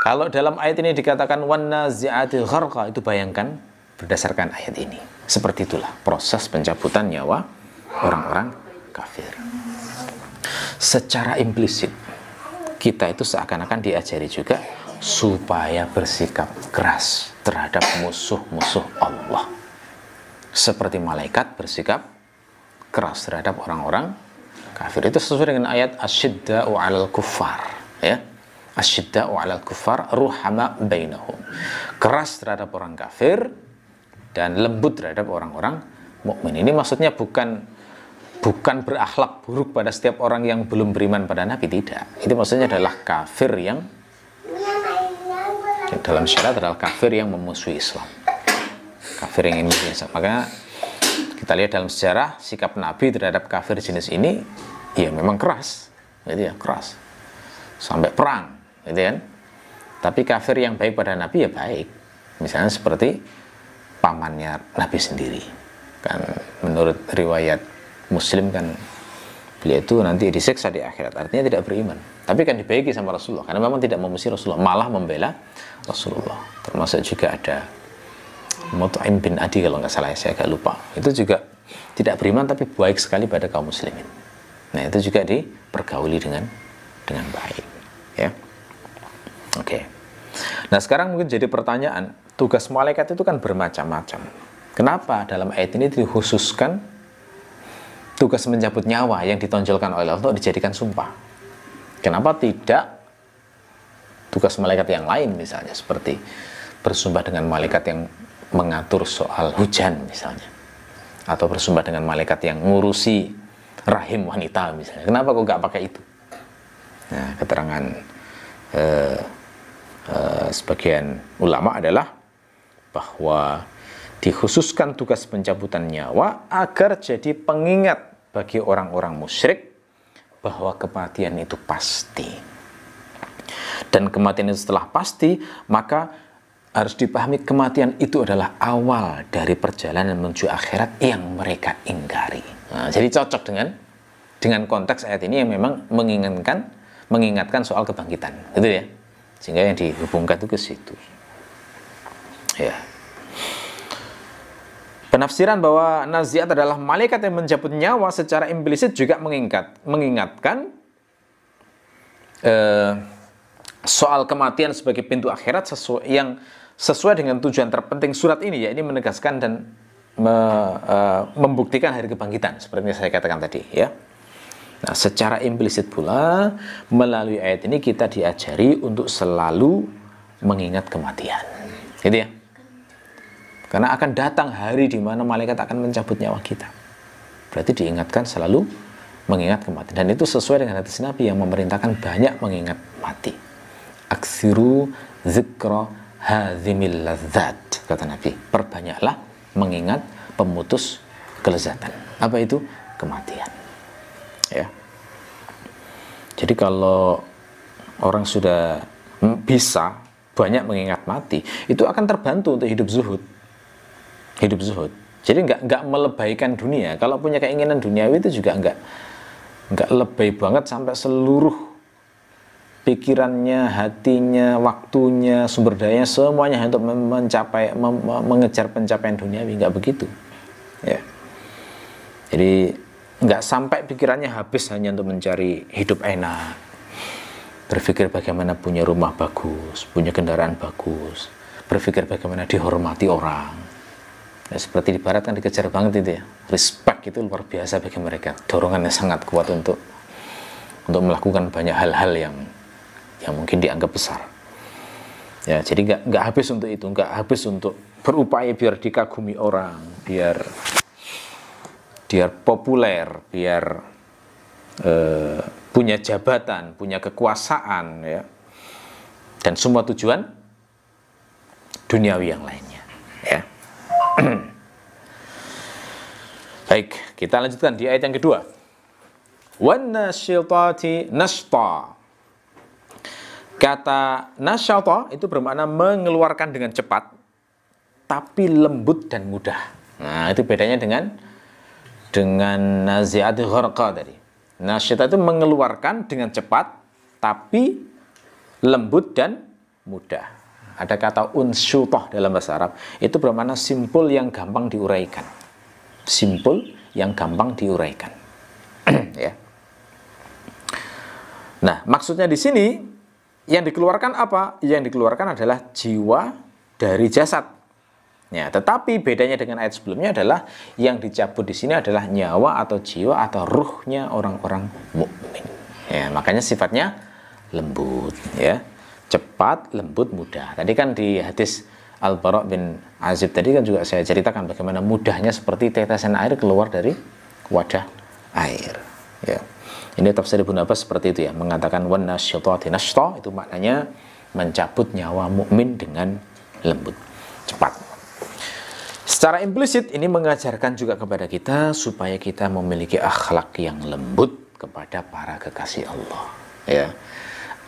A: kalau dalam ayat ini dikatakan wan nazi'ati gharqa, itu bayangkan berdasarkan ayat ini. Seperti itulah proses pencabutan nyawa orang-orang kafir. Secara implisit kita itu seakan-akan diajari juga supaya bersikap keras terhadap musuh-musuh Allah. Seperti malaikat bersikap keras terhadap orang-orang kafir. Itu sesuai dengan ayat asyidda'u 'alal kuffar ya. Asyidda'u 'alal kuffar ruhama bainahum. Keras terhadap orang kafir dan lembut terhadap orang-orang mukmin. Ini maksudnya bukan berakhlak buruk pada setiap orang yang belum beriman pada Nabi, tidak. Itu maksudnya adalah kafir yang dalam syariat adalah kafir yang memusuhi Islam. Kafir yang ini biasa. Makanya kita lihat dalam sejarah sikap Nabi terhadap kafir jenis ini ya memang keras, gitu ya, keras sampai perang, gitu kan. Tapi kafir yang baik pada Nabi ya baik. Misalnya seperti pamannya Nabi sendiri. Kan menurut riwayat Muslim kan beliau itu nanti disiksa di akhirat, artinya tidak beriman. Tapi kan dibaiki sama Rasulullah karena memang tidak memusuhi Rasulullah, malah membela Rasulullah. Termasuk juga ada Mut'im bin Adi kalau nggak salah, saya agak lupa. Itu juga tidak beriman tapi baik sekali pada kaum muslimin. Nah itu juga dipergauli dengan baik, ya. Oke. Nah sekarang mungkin jadi pertanyaan, tugas malaikat itu kan bermacam-macam. Kenapa dalam ayat ini dikhususkan tugas mencabut nyawa yang ditonjolkan oleh Allah untuk dijadikan sumpah? Kenapa tidak tugas malaikat yang lain, misalnya seperti bersumpah dengan malaikat yang mengatur soal hujan misalnya, atau bersumpah dengan malaikat yang ngurusi rahim wanita misalnya? Kenapa kok nggak pakai itu? Nah, keterangan sebagian ulama adalah bahwa dikhususkan tugas pencabutan nyawa agar jadi pengingat bagi orang-orang musyrik bahwa kematian itu pasti. Dan kematian itu setelah pasti, maka harus dipahami kematian itu adalah awal dari perjalanan menuju akhirat yang mereka ingkari. Nah, jadi cocok dengan konteks ayat ini yang memang mengingatkan soal kebangkitan, gitu ya. Sehingga yang dihubungkan itu ke situ. Ya. Penafsiran bahwa naziat adalah malaikat yang mencabut nyawa secara implisit juga mengingatkan soal kematian sebagai pintu akhirat yang sesuai dengan tujuan terpenting surat ini, yakni menegaskan dan membuktikan hari kebangkitan seperti yang saya katakan tadi ya. Nah, secara implisit pula melalui ayat ini kita diajari untuk selalu mengingat kematian. Gitu ya. Karena akan datang hari di mana malaikat akan mencabut nyawa kita. Berarti diingatkan selalu mengingat kematian. Dan itu sesuai dengan hadis Nabi yang memerintahkan banyak mengingat mati. Aksiru zikra hadzimil ladzat, kata Nabi. Perbanyaklah mengingat pemutus kelezatan. Apa itu? Kematian. Ya. Jadi kalau orang sudah bisa banyak mengingat mati, itu akan terbantu untuk hidup zuhud. Hidup zuhud. Jadi nggak melebaikan dunia. Kalau punya keinginan duniawi itu juga nggak lebay banget sampai seluruh pikirannya, hatinya, waktunya, sumber dayanya semuanya untuk mengejar pencapaian duniawi. Nggak begitu. Ya. Jadi nggak sampai pikirannya habis hanya untuk mencari hidup enak, berpikir bagaimana punya rumah bagus, punya kendaraan bagus, berpikir bagaimana dihormati orang. Ya, seperti di barat kan dikejar banget itu ya. Respect itu luar biasa bagi mereka. Dorongannya sangat kuat untuk melakukan banyak hal-hal yang mungkin dianggap besar. Ya, jadi nggak habis untuk itu, nggak habis untuk berupaya biar dikagumi orang, biar populer, biar punya jabatan, punya kekuasaan, ya, dan semua tujuan duniawi yang lainnya. Ya. Baik, kita lanjutkan di ayat yang kedua. Wan nasyitati nashta. Kata nasyata itu bermakna mengeluarkan dengan cepat, tapi lembut dan mudah. Nah, itu bedanya dengan nazi'ati gharqa tadi. Nasyata itu mengeluarkan dengan cepat, tapi lembut dan mudah. Ada kata unsyutah dalam bahasa Arab, itu bermakna simpul yang gampang diuraikan. Simpul yang gampang diuraikan. Ya. Nah, maksudnya di sini yang dikeluarkan apa? Yang dikeluarkan adalah jiwa dari jasad. Ya, tetapi bedanya dengan ayat sebelumnya adalah yang dicabut di sini adalah nyawa atau jiwa atau ruhnya orang-orang mukmin. Ya, makanya sifatnya lembut, ya. Cepat, lembut, mudah. Tadi kan di hadis Al-Bara' bin Azib tadi kan juga saya ceritakan bagaimana mudahnya seperti tetesan air keluar dari wadah air. Ya. Ini tafsir Ibnu Abbas seperti itu ya, mengatakan wan nasyitati nashta, itu maknanya mencabut nyawa mukmin dengan lembut, cepat. Secara implisit ini mengajarkan juga kepada kita supaya kita memiliki akhlak yang lembut kepada para kekasih Allah. Ya.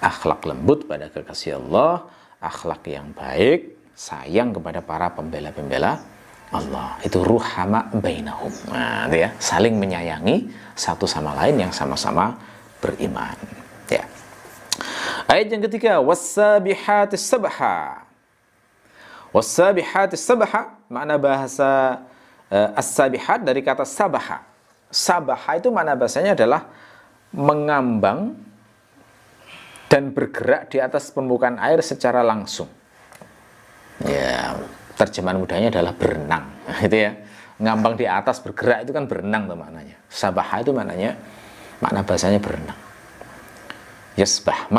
A: Akhlak lembut pada kekasih Allah, akhlak yang baik, sayang kepada para pembela-pembela Allah. Itu ruhama bainahum. Nah, itu ya, saling menyayangi satu sama lain yang sama-sama beriman. Ya. Ayat yang ketiga, was-sabihatis sabha. Was-sabihatis sabha, makna bahasa as-sabihat dari kata sabaha. Sabaha itu makna bahasanya adalah mengambang dan bergerak di atas permukaan air secara langsung. Ya, terjemahan mudahnya adalah berenang, gitu ya. Ngambang di atas, bergerak itu kan berenang tuh maknanya. Sabaha itu maknanya, makna bahasanya berenang. Yasbah,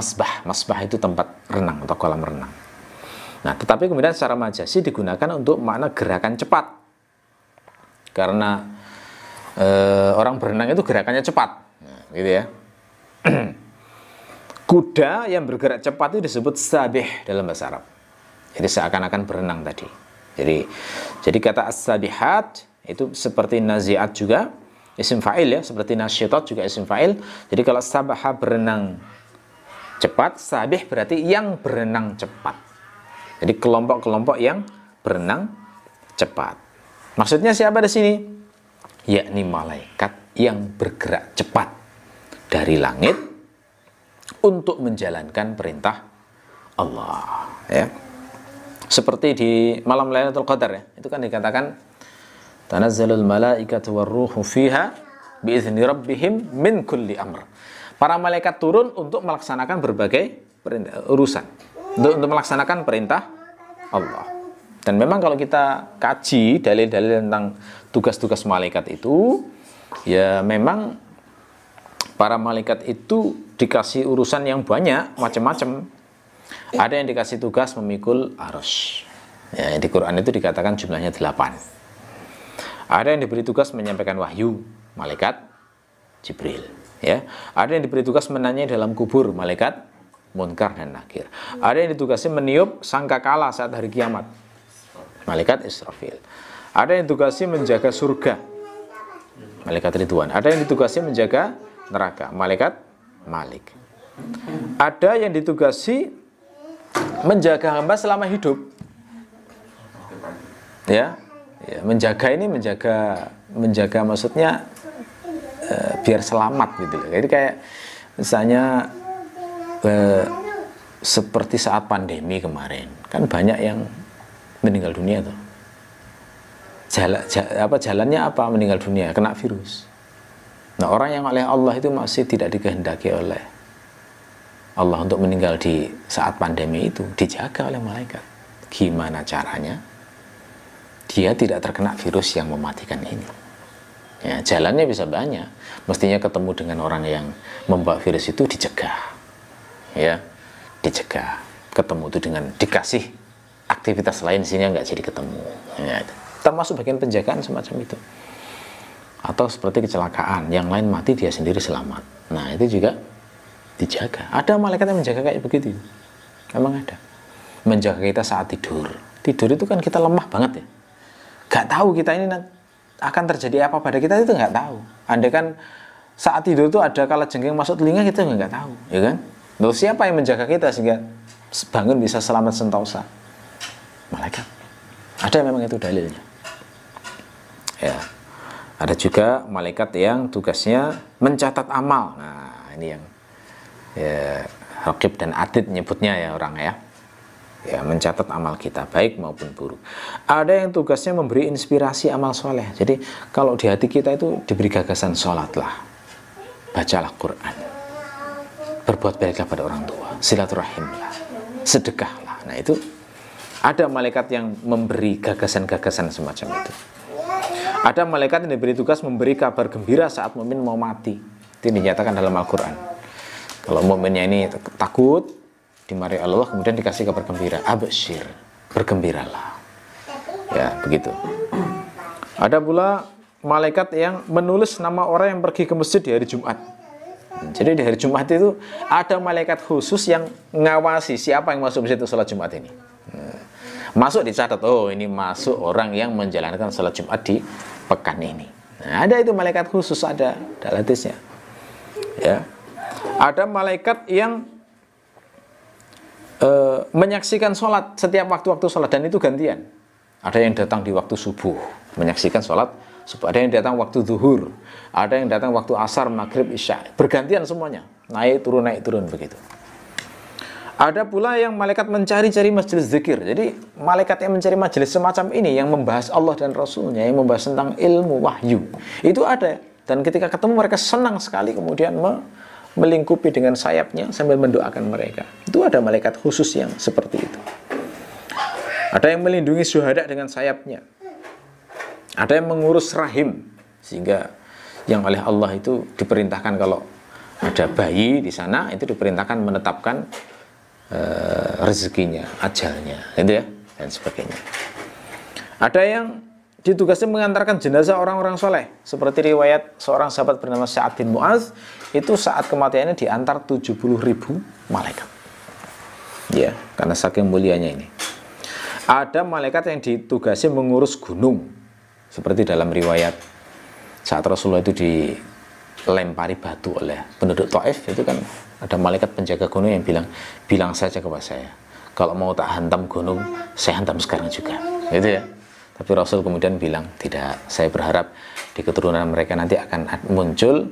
A: masbah itu tempat renang atau kolam renang. Nah, tetapi kemudian secara majasi digunakan untuk makna gerakan cepat. Karena orang berenang itu gerakannya cepat, nah, gitu ya. Kuda yang bergerak cepat itu disebut sabih dalam bahasa Arab. Jadi seakan-akan berenang tadi. Jadi kata as-sabihat itu seperti nazi'at juga isim fa'il ya, seperti nasyitat juga isim fa'il. Jadi kalau sabaha berenang cepat, sabih berarti yang berenang cepat. Jadi kelompok-kelompok yang berenang cepat. Maksudnya siapa di sini? Yakni malaikat yang bergerak cepat dari langit untuk menjalankan perintah Allah, ya. Seperti di malam Lailatul Qadar ya, itu kan dikatakan tanazzalul malaikatu warruhu fiha biizni rabbihim min kulli amr. Para malaikat turun untuk melaksanakan berbagai urusan, untuk melaksanakan perintah Allah. Dan memang kalau kita kaji dalil-dalil tentang tugas-tugas malaikat itu, ya memang para malaikat itu dikasih urusan yang banyak, macam-macam. Ada yang dikasih tugas memikul arus. Ya, di Quran itu dikatakan jumlahnya 8. Ada yang diberi tugas menyampaikan wahyu, malaikat Jibril. Ya, ada yang diberi tugas menanyai dalam kubur, malaikat Munkar dan Nakir. Ada yang ditugasi meniup sangkakala saat hari kiamat, malaikat Israfil. Ada yang ditugasi menjaga surga, malaikat Ridwan. Ada yang ditugasi menjaga neraka, malaikat Malik. Ada yang ditugasi menjaga hamba selama hidup. Ya, menjaga ini menjaga maksudnya biar selamat gitu. Jadi kayak misalnya seperti saat pandemi kemarin, kan banyak yang meninggal dunia tuh. Jalannya apa meninggal dunia? Kena virus. Nah, orang yang oleh Allah itu masih tidak dikehendaki oleh Allah untuk meninggal di saat pandemi itu, dijaga oleh malaikat. Gimana caranya dia tidak terkena virus yang mematikan ini? Ya, jalannya bisa banyak. Mestinya ketemu dengan orang yang membawa virus itu dicegah. Ya, dicegah. Ketemu itu dengan dikasih aktivitas lain sehingga nggak jadi ketemu. Ya, termasuk bagian penjagaan semacam itu. Atau seperti kecelakaan, yang lain mati dia sendiri selamat. Nah, itu juga dijaga. Ada malaikat yang menjaga kayak begitu. Memang ada. Menjaga kita saat tidur. Tidur itu kan kita lemah banget ya. Gak tahu kita ini akan terjadi apa pada kita, itu nggak tahu. Andai kan saat tidur itu ada kalajengking masuk telinga, kita nggak tahu, ya kan? Lalu siapa yang menjaga kita sehingga bangun bisa selamat sentosa? Malaikat. Ada memang itu dalilnya. Ya. Ada juga malaikat yang tugasnya mencatat amal. Nah, ini yang ya, Raqib dan Atid nyebutnya ya orang ya. Ya, mencatat amal kita baik maupun buruk. Ada yang tugasnya memberi inspirasi amal soleh. Jadi kalau di hati kita itu diberi gagasan, sholatlah, bacalah Quran, berbuat baiklah pada orang tua, silaturahimlah, sedekahlah. Nah, itu ada malaikat yang memberi gagasan-gagasan semacam itu. Ada malaikat yang diberi tugas memberi kabar gembira saat mukmin mau mati. Itu dinyatakan dalam Al-Quran. Kalau mukminnya ini takut, dimarahi Allah, kemudian dikasih kabar gembira, absyir, bergembiralah. Ya, begitu. Ada pula malaikat yang menulis nama orang yang pergi ke masjid di hari Jumat. Jadi di hari Jumat itu ada malaikat khusus yang ngawasi siapa yang masuk masjid itu sholat Jumat ini. Masuk dicatat, oh ini masuk orang yang menjalankan sholat Jumat di pekan ini. Nah, ada itu malaikat khusus, ada hadisnya. Ya. Ada malaikat yang menyaksikan sholat setiap waktu-waktu sholat, dan itu gantian. Ada yang datang di waktu subuh menyaksikan sholat subuh, ada yang datang waktu zuhur, ada yang datang waktu asar, maghrib, isya, bergantian semuanya, naik turun begitu. Ada pula yang malaikat mencari-cari majelis zikir. Jadi malaikat yang mencari majelis semacam ini, yang membahas Allah dan Rasulnya, yang membahas tentang ilmu wahyu, itu ada. Dan ketika ketemu mereka senang sekali, kemudian melingkupi dengan sayapnya sambil mendoakan mereka. Itu ada malaikat khusus yang seperti itu. Ada yang melindungi syuhada dengan sayapnya. Ada yang mengurus rahim, sehingga yang oleh Allah itu diperintahkan kalau ada bayi di sana, itu diperintahkan menetapkan rezekinya, ajalnya, gitu ya, dan sebagainya. Ada yang ditugasi mengantarkan jenazah orang-orang soleh, seperti riwayat seorang sahabat bernama Sa'ad bin Mu'adz, itu saat kematiannya diantar 70.000 malaikat. Ya, karena saking mulianya ini. Ada malaikat yang ditugasi mengurus gunung, seperti dalam riwayat saat Rasulullah itu dilempari batu oleh penduduk Taif, itu kan ada malaikat penjaga gunung yang bilang saja kepada saya, kalau mau tak hantam gunung, saya hantam sekarang juga, gitu ya. Tapi Rasul kemudian bilang, tidak, saya berharap di keturunan mereka nanti akan muncul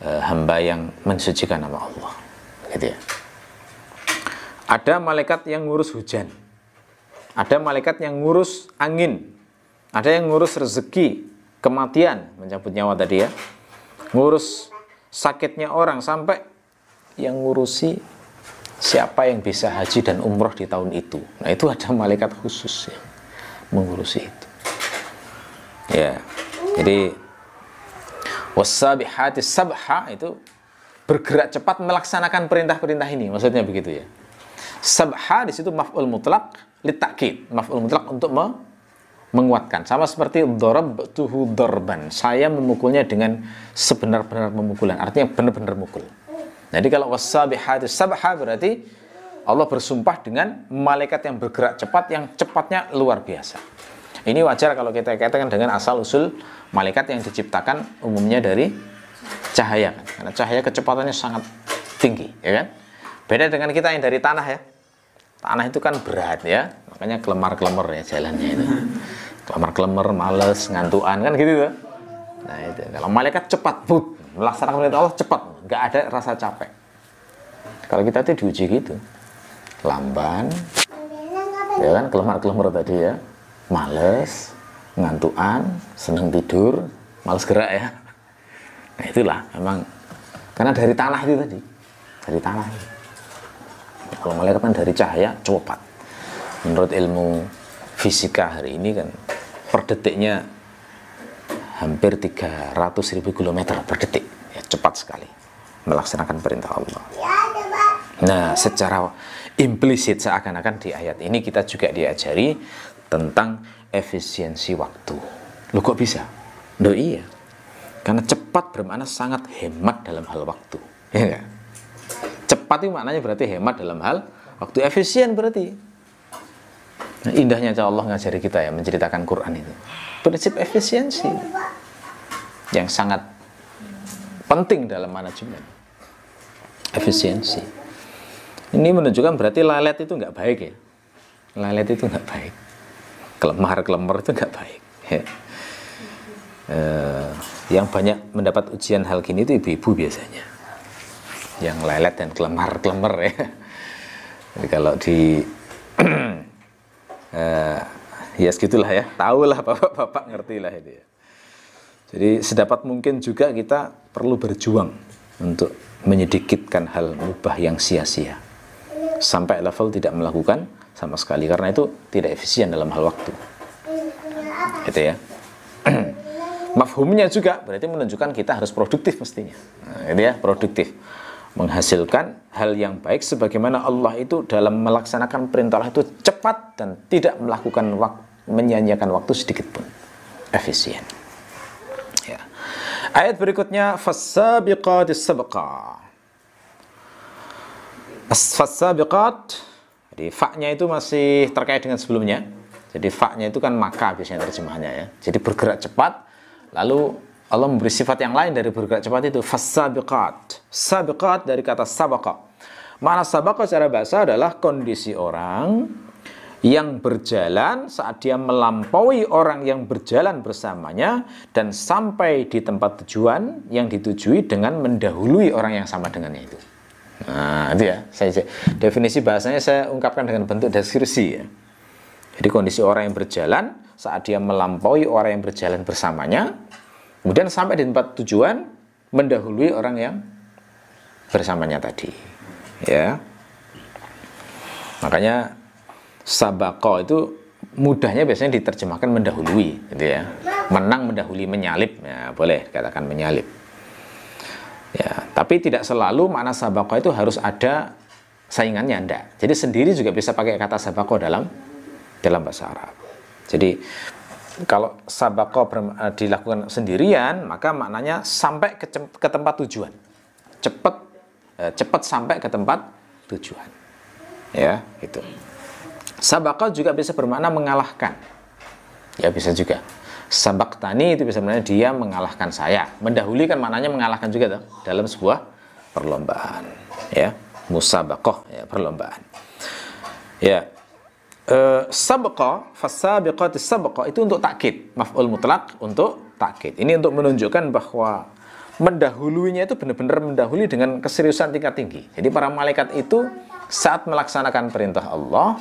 A: hamba yang mensucikan nama Allah, gitu ya. Ada malaikat yang ngurus hujan, ada malaikat yang ngurus angin, ada yang ngurus rezeki, kematian, mencabut nyawa tadi ya, ngurus sakitnya orang, sampai yang ngurusi siapa yang bisa haji dan umroh di tahun itu. Nah, itu ada malaikat khusus ya. mengurusi itu. Ya, jadi wassabihati sabha itu bergerak cepat melaksanakan perintah-perintah ini, maksudnya begitu ya. Sabha di situ maf'ul mutlaq litakid, maf'ul mutlaq untuk menguatkan, sama seperti darabtuhu darban, saya memukulnya dengan sebenar-benar pemukulan, artinya benar-benar mukul. Jadi kalau wassabihati sabha berarti Allah bersumpah dengan malaikat yang bergerak cepat, yang cepatnya luar biasa. Ini wajar kalau kita katakan dengan asal usul malaikat yang diciptakan umumnya dari cahaya, kan? Karena cahaya kecepatannya sangat tinggi, ya kan? Beda dengan kita yang dari tanah ya. Tanah itu kan berat ya, makanya kelemar-kelemar ya jalannya itu. Kelemar-kelemar, males, ngantuan kan gitu ya. Nah itu, kalau malaikat cepat, melaksanakan perintah Allah cepat, nggak ada rasa capek. Kalau kita tuh diuji gitu, lamban, ya kan, kelemar-kelemar tadi ya, males, ngantuan, seneng tidur, males gerak ya. Nah itulah memang, karena dari tanah itu tadi, dari tanah. Kalau malaikat kan dari cahaya cepat. Menurut ilmu fisika hari ini kan per detiknya hampir 300.000 km per detik, ya, cepat sekali melaksanakan perintah Allah. Nah, secara implisit seakan-akan di ayat ini kita juga diajari tentang efisiensi waktu. Loh kok bisa? Loh iya, karena cepat bermakna sangat hemat dalam hal waktu, ya enggak? Cepat itu maknanya berarti hemat dalam hal waktu, efisien berarti. Nah, indahnya Allah ngajari kita ya menceritakan Quran itu. Prinsip efisiensi yang sangat penting dalam manajemen. Efisiensi. Ini menunjukkan berarti lelet itu nggak baik ya. Lelet itu nggak baik. Kelemar-kelemar itu nggak baik. Ya. Yang banyak mendapat ujian hal gini itu ibu-ibu biasanya. Yang lelet dan kelemar-kelemar ya. Jadi kalau di ya segitulah ya, tahulah bapak-bapak, ngertilah itu ya. Jadi sedapat mungkin juga kita perlu berjuang untuk menyedikitkan hal mubah yang sia-sia sampai level tidak melakukan sama sekali, karena itu tidak efisien dalam hal waktu. Itu ya. Mafhumnya juga berarti menunjukkan kita harus produktif mestinya. Nah, itu ya, produktif. Menghasilkan hal yang baik sebagaimana Allah itu dalam melaksanakan perintah Allah itu cepat dan tidak melakukan menyanyiakan waktu sedikit pun. Efisien. Ya. Ayat berikutnya fas-sabiqatis sabqa. Fas-sabiqat, jadi fa-nya itu masih terkait dengan sebelumnya. Jadi fa-nya itu kan maka biasanya terjemahannya ya. Jadi bergerak cepat, lalu Allah memberi sifat yang lain dari bergerak cepat itu, fas-sabiqat. Sabiqat dari kata sabaqa. Makna sabaqa secara bahasa adalah kondisi orang yang berjalan saat dia melampaui orang yang berjalan bersamanya dan sampai di tempat tujuan yang ditujui dengan mendahului orang yang sama dengannya itu. Nah, itu ya. Definisi bahasanya saya ungkapkan dengan bentuk deskripsi ya. Jadi kondisi orang yang berjalan saat dia melampaui orang yang berjalan bersamanya, kemudian sampai di tempat tujuan mendahului orang yang bersamanya tadi, ya. Makanya sabaqah itu mudahnya biasanya diterjemahkan mendahului, gitu ya. Menang mendahului menyalip, ya, boleh dikatakan menyalip. Ya, tapi tidak selalu makna sabaqah itu harus ada saingannya, enggak. Jadi sendiri juga bisa pakai kata sabaqah dalam bahasa Arab. Jadi kalau sabaqah dilakukan sendirian, maka maknanya sampai ke tempat tujuan. Cepat sampai ke tempat tujuan. Ya, gitu. Sabaqah juga bisa bermakna mengalahkan. Ya, bisa juga. Sabaqtani itu bisa bermakna dia mengalahkan saya. Mendahului kan maknanya mengalahkan juga tuh, dalam sebuah perlombaan. Ya, musabaqah, ya, perlombaan. Ya. Sabqa, fas-sabiqatis sabqa itu untuk takkid, maf'ul mutlaq untuk takkid. Ini untuk menunjukkan bahwa mendahulunya itu benar-benar mendahului dengan keseriusan tingkat tinggi. Jadi para malaikat itu saat melaksanakan perintah Allah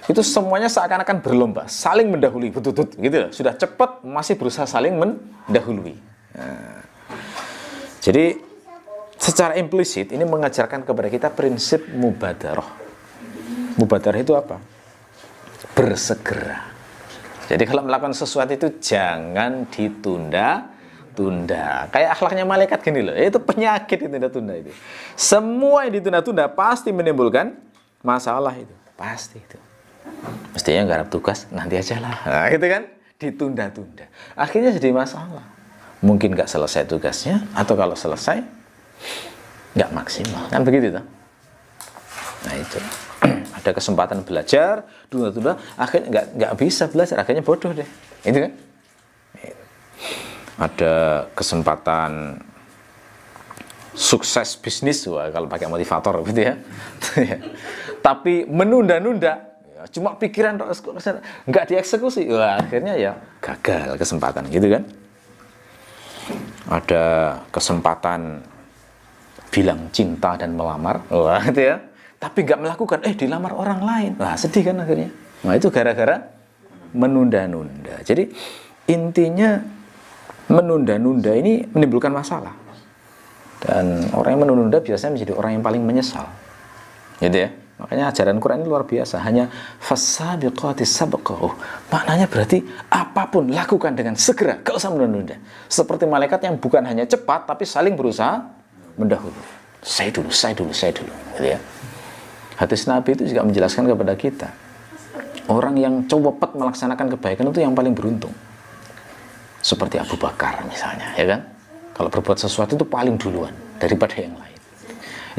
A: itu semuanya seakan-akan berlomba, saling mendahului, betul-betul gitu. Sudah cepat masih berusaha saling mendahului. Nah, jadi secara implisit ini mengajarkan kepada kita prinsip mubadarah. Mubadarah itu apa? Bersegera. Jadi kalau melakukan sesuatu itu jangan ditunda-tunda. Kayak akhlaknya malaikat gini loh. Itu penyakit itu tunda-tunda itu. Semua yang ditunda-tunda pasti menimbulkan masalah itu. Pasti itu. Mestinya garap tugas nanti aja lah. Nah, gitu kan? Ditunda-tunda. Akhirnya jadi masalah. Mungkin nggak selesai tugasnya, atau kalau selesai nggak maksimal. Kan begitu toh? Nah itu. Ada kesempatan belajar, tunda-tunda, akhirnya nggak bisa belajar, akhirnya bodoh deh. Itu kan? Ada kesempatan sukses bisnis, wah, kalau pakai motivator gitu ya. Tapi menunda-nunda, cuma pikiran nggak dieksekusi, wah, akhirnya ya gagal kesempatan, gitu kan? Ada kesempatan bilang cinta dan melamar, wah, gitu ya. Tapi nggak melakukan, dilamar orang lain, wah, sedih kan akhirnya. Nah itu gara-gara menunda-nunda. Jadi intinya menunda-nunda ini menimbulkan masalah. Dan orang yang menunda biasanya menjadi orang yang paling menyesal, gitu ya. Makanya ajaran Quran ini luar biasa. Hanya fasabiqatis sabqa. Maknanya berarti apapun lakukan dengan segera, gak usah menunda-nunda. Seperti malaikat yang bukan hanya cepat, tapi saling berusaha mendahului. Saya dulu, gitu ya. Hadis Nabi itu juga menjelaskan kepada kita, orang yang cepat melaksanakan kebaikan itu yang paling beruntung. Seperti Abu Bakar misalnya, ya kan? Kalau berbuat sesuatu itu paling duluan daripada yang lain.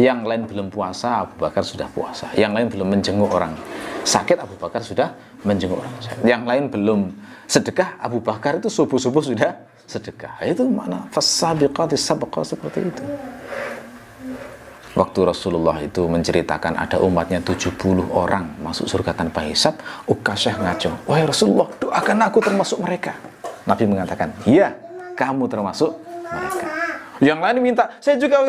A: Yang lain belum puasa, Abu Bakar sudah puasa. Yang lain belum menjenguk orang sakit, Abu Bakar sudah menjenguk orang sakit. Yang lain belum sedekah, Abu Bakar itu subuh-subuh sudah sedekah. Itu makna fasabiqatis sabqa, seperti itu. Waktu Rasulullah itu menceritakan ada umatnya 70 orang masuk surga tanpa hisab, Ukasyah ngacung, wahai Rasulullah, doakan aku termasuk mereka. Nabi mengatakan, iya, kamu termasuk mereka. Yang lain minta, saya juga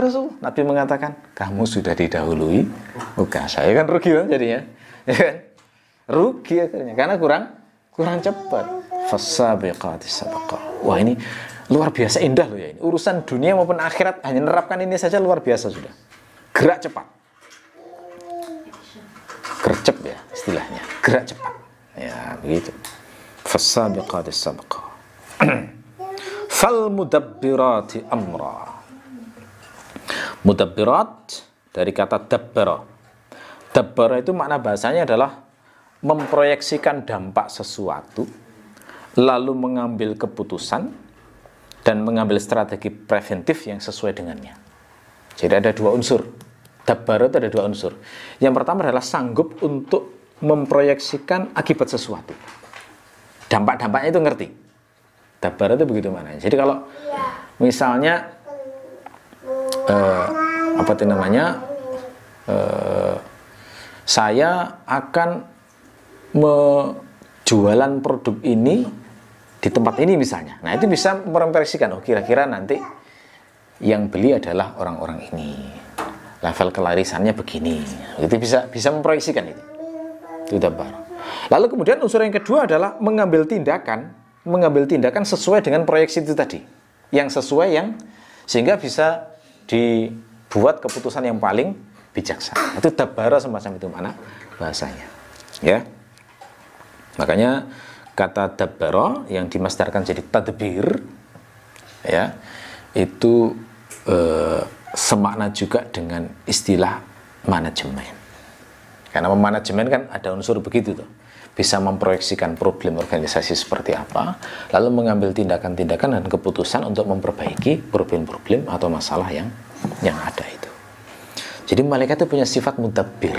A: Rasul. Nabi mengatakan, kamu sudah didahului Ukasyah. Ya kan, rugi kan jadinya, ya kan? Rugi akhirnya karena kurang cepat. Fasabiqatis sabqa. Wah, ini luar biasa indah loh ya ini. Urusan dunia maupun akhirat hanya menerapkan ini saja luar biasa sudah. Gerak cepat. Gercep ya istilahnya. Gerak cepat. Ya, begitu. Fasabiqatis sabqa. Fal mudabbirati amra. Mudabbirat dari kata dabbara. Dabbara itu makna bahasanya adalah memproyeksikan dampak sesuatu, lalu mengambil keputusan dan mengambil strategi preventif yang sesuai dengannya. Jadi ada dua unsur. Dabbara itu ada dua unsur. Yang pertama adalah sanggup untuk memproyeksikan akibat sesuatu. Dampak-dampaknya itu ngerti. Dabbara itu begitu maknanya. Jadi kalau misalnya saya akan jualan produk ini di tempat ini misalnya. Nah, itu bisa memproyeksikan, kira-kira nanti yang beli adalah orang-orang ini. Level kelarisannya begini. Itu bisa memproyeksikan itu. Itu dabbara. Lalu kemudian unsur yang kedua adalah mengambil tindakan sesuai dengan proyeksi itu tadi. Yang sesuai sehingga bisa dibuat keputusan yang paling bijaksana. Itu dabbara semacam itu mana bahasanya. Ya. Makanya kata dabbara yang dimasdarkan jadi tadbir, ya, itu semakna juga dengan istilah manajemen. Karena manajemen kan ada unsur begitu tuh, bisa memproyeksikan problem organisasi seperti apa, lalu mengambil tindakan-tindakan dan keputusan untuk memperbaiki problem-problem atau masalah yang ada itu. Jadi malaikat itu punya sifat mudabbir,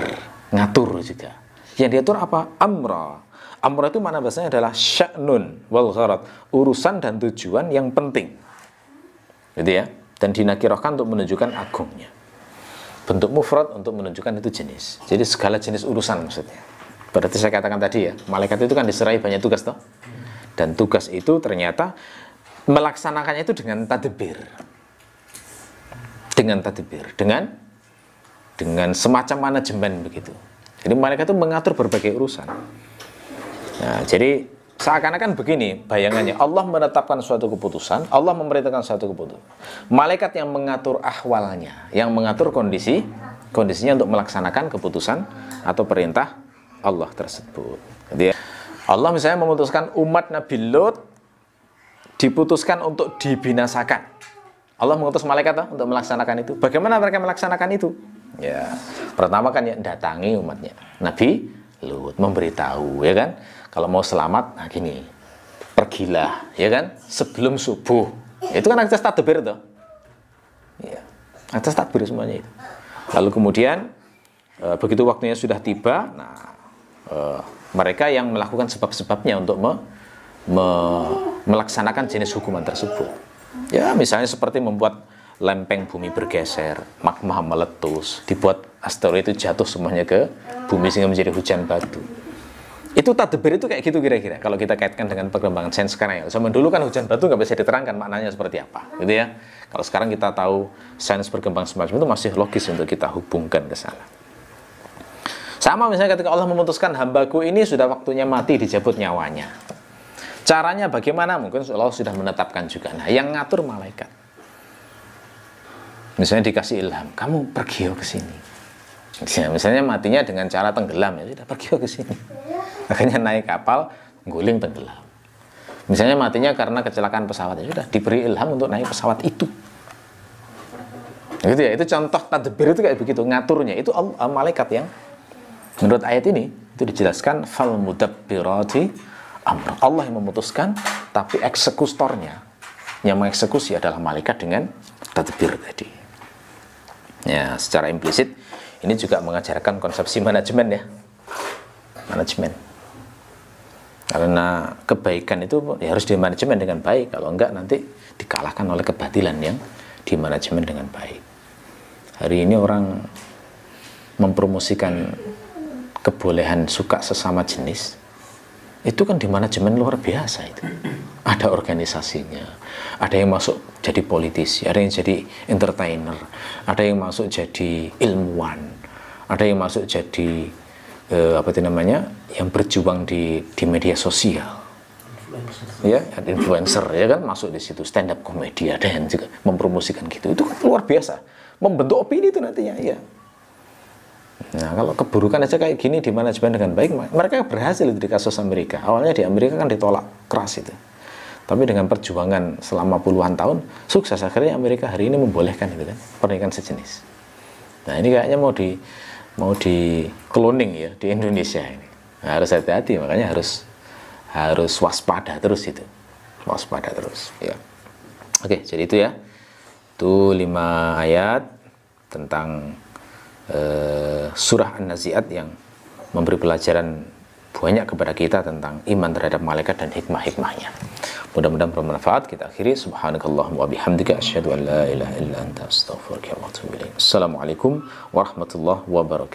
A: ngatur juga. Yang diatur apa? Amra. Amr itu mana bahasanya adalah sya'nun wal gharad, urusan dan tujuan yang penting, gitu ya, dan dinakirahkan untuk menunjukkan agungnya. Bentuk mufrad untuk menunjukkan itu jenis. Jadi segala jenis urusan maksudnya. Berarti saya katakan tadi ya, malaikat itu kan diserahi banyak tugas toh, dan tugas itu ternyata melaksanakannya itu dengan tadbir, dengan semacam manajemen begitu. Jadi malaikat itu mengatur berbagai urusan. Nah, jadi seakan-akan begini bayangannya, Allah menetapkan suatu keputusan, Allah memerintahkan suatu keputusan. Malaikat yang mengatur ahwalnya, yang mengatur kondisinya untuk melaksanakan keputusan atau perintah Allah tersebut. Jadi Allah misalnya memutuskan umat Nabi Lut diputuskan untuk dibinasakan. Allah mengutus malaikat untuk melaksanakan itu. Bagaimana mereka melaksanakan itu? Ya, pertama kan ya datangi umatnya Nabi Lut, memberitahu, ya kan, kalau mau selamat, nah gini, pergilah, ya kan, sebelum subuh. Itu kan akses tadbir tuh. Ya, akses tadbir semuanya itu. Lalu kemudian begitu waktunya sudah tiba, nah mereka yang melakukan sebab-sebabnya untuk melaksanakan jenis hukuman tersebut. Ya, misalnya seperti membuat lempeng bumi bergeser, magma meletus, dibuat asteroid itu jatuh semuanya ke bumi sehingga menjadi hujan batu. Itu tadbir itu kayak gitu kira-kira. Kalau kita kaitkan dengan perkembangan sains sekarang ya. Zaman dulu kan hujan batu nggak bisa diterangkan maknanya seperti apa, gitu ya. Kalau sekarang kita tahu sains berkembang semacam itu, masih logis untuk kita hubungkan ke sana. Sama misalnya ketika Allah memutuskan hambaku ini sudah waktunya mati, dicabut nyawanya. Caranya bagaimana? Mungkin Allah sudah menetapkan juga. Nah, yang ngatur malaikat. Misalnya dikasih ilham, kamu pergi ke sini. Ya, misalnya matinya dengan cara tenggelam, ya sudah pergi ke sini. Akhirnya naik kapal, guling tenggelam. Misalnya matinya karena kecelakaan pesawat, ya sudah diberi ilham untuk naik pesawat itu. Gitu ya, itu contoh tadbir itu kayak begitu, ngaturnya itu malaikat yang menurut ayat ini itu dijelaskan fal mudabbirati amr. Allah yang memutuskan, tapi eksekutornya yang mengeksekusi adalah malaikat dengan tadbir tadi. Ya, secara implisit ini juga mengajarkan konsepsi manajemen ya. Manajemen. Karena kebaikan itu ya harus dimanajemen dengan baik, kalau enggak nanti dikalahkan oleh kebatilan yang dimanajemen dengan baik. Hari ini orang mempromosikan kebolehan suka sesama jenis, itu kan dimanajemen luar biasa itu. Ada organisasinya, ada yang masuk jadi politisi, ada yang jadi entertainer, ada yang masuk jadi ilmuwan, ada yang masuk jadi yang berjuang di media sosial, ya, influencer, ya kan, masuk di situ, stand up comedy, ada yang juga mempromosikan gitu. Itu kan luar biasa, membentuk opini itu nantinya, ya. Nah, kalau keburukan aja kayak gini di manajemen dengan baik, mereka berhasil di kasus Amerika. Awalnya di Amerika kan ditolak keras itu, tapi dengan perjuangan selama puluhan tahun sukses, akhirnya Amerika hari ini membolehkan itu kan, pernikahan sejenis. Nah, ini kayaknya mau di cloning ya di Indonesia ini. Nah, harus hati-hati, makanya harus waspada terus itu, waspada terus ya. Oke, jadi itu ya, itu 5 ayat tentang surah An-Nazi'at yang memberi pelajaran banyak kepada kita tentang iman terhadap malaikat dan hikmah-hikmahnya. Mudah-mudahan bermanfaat. Kita akhiri, subhanakallahumma wa bihamdika asyhadu an la ilaha illa anta astaghfiruka wa atubu ilaik. Assalamualaikum warahmatullahi wabarakatuh.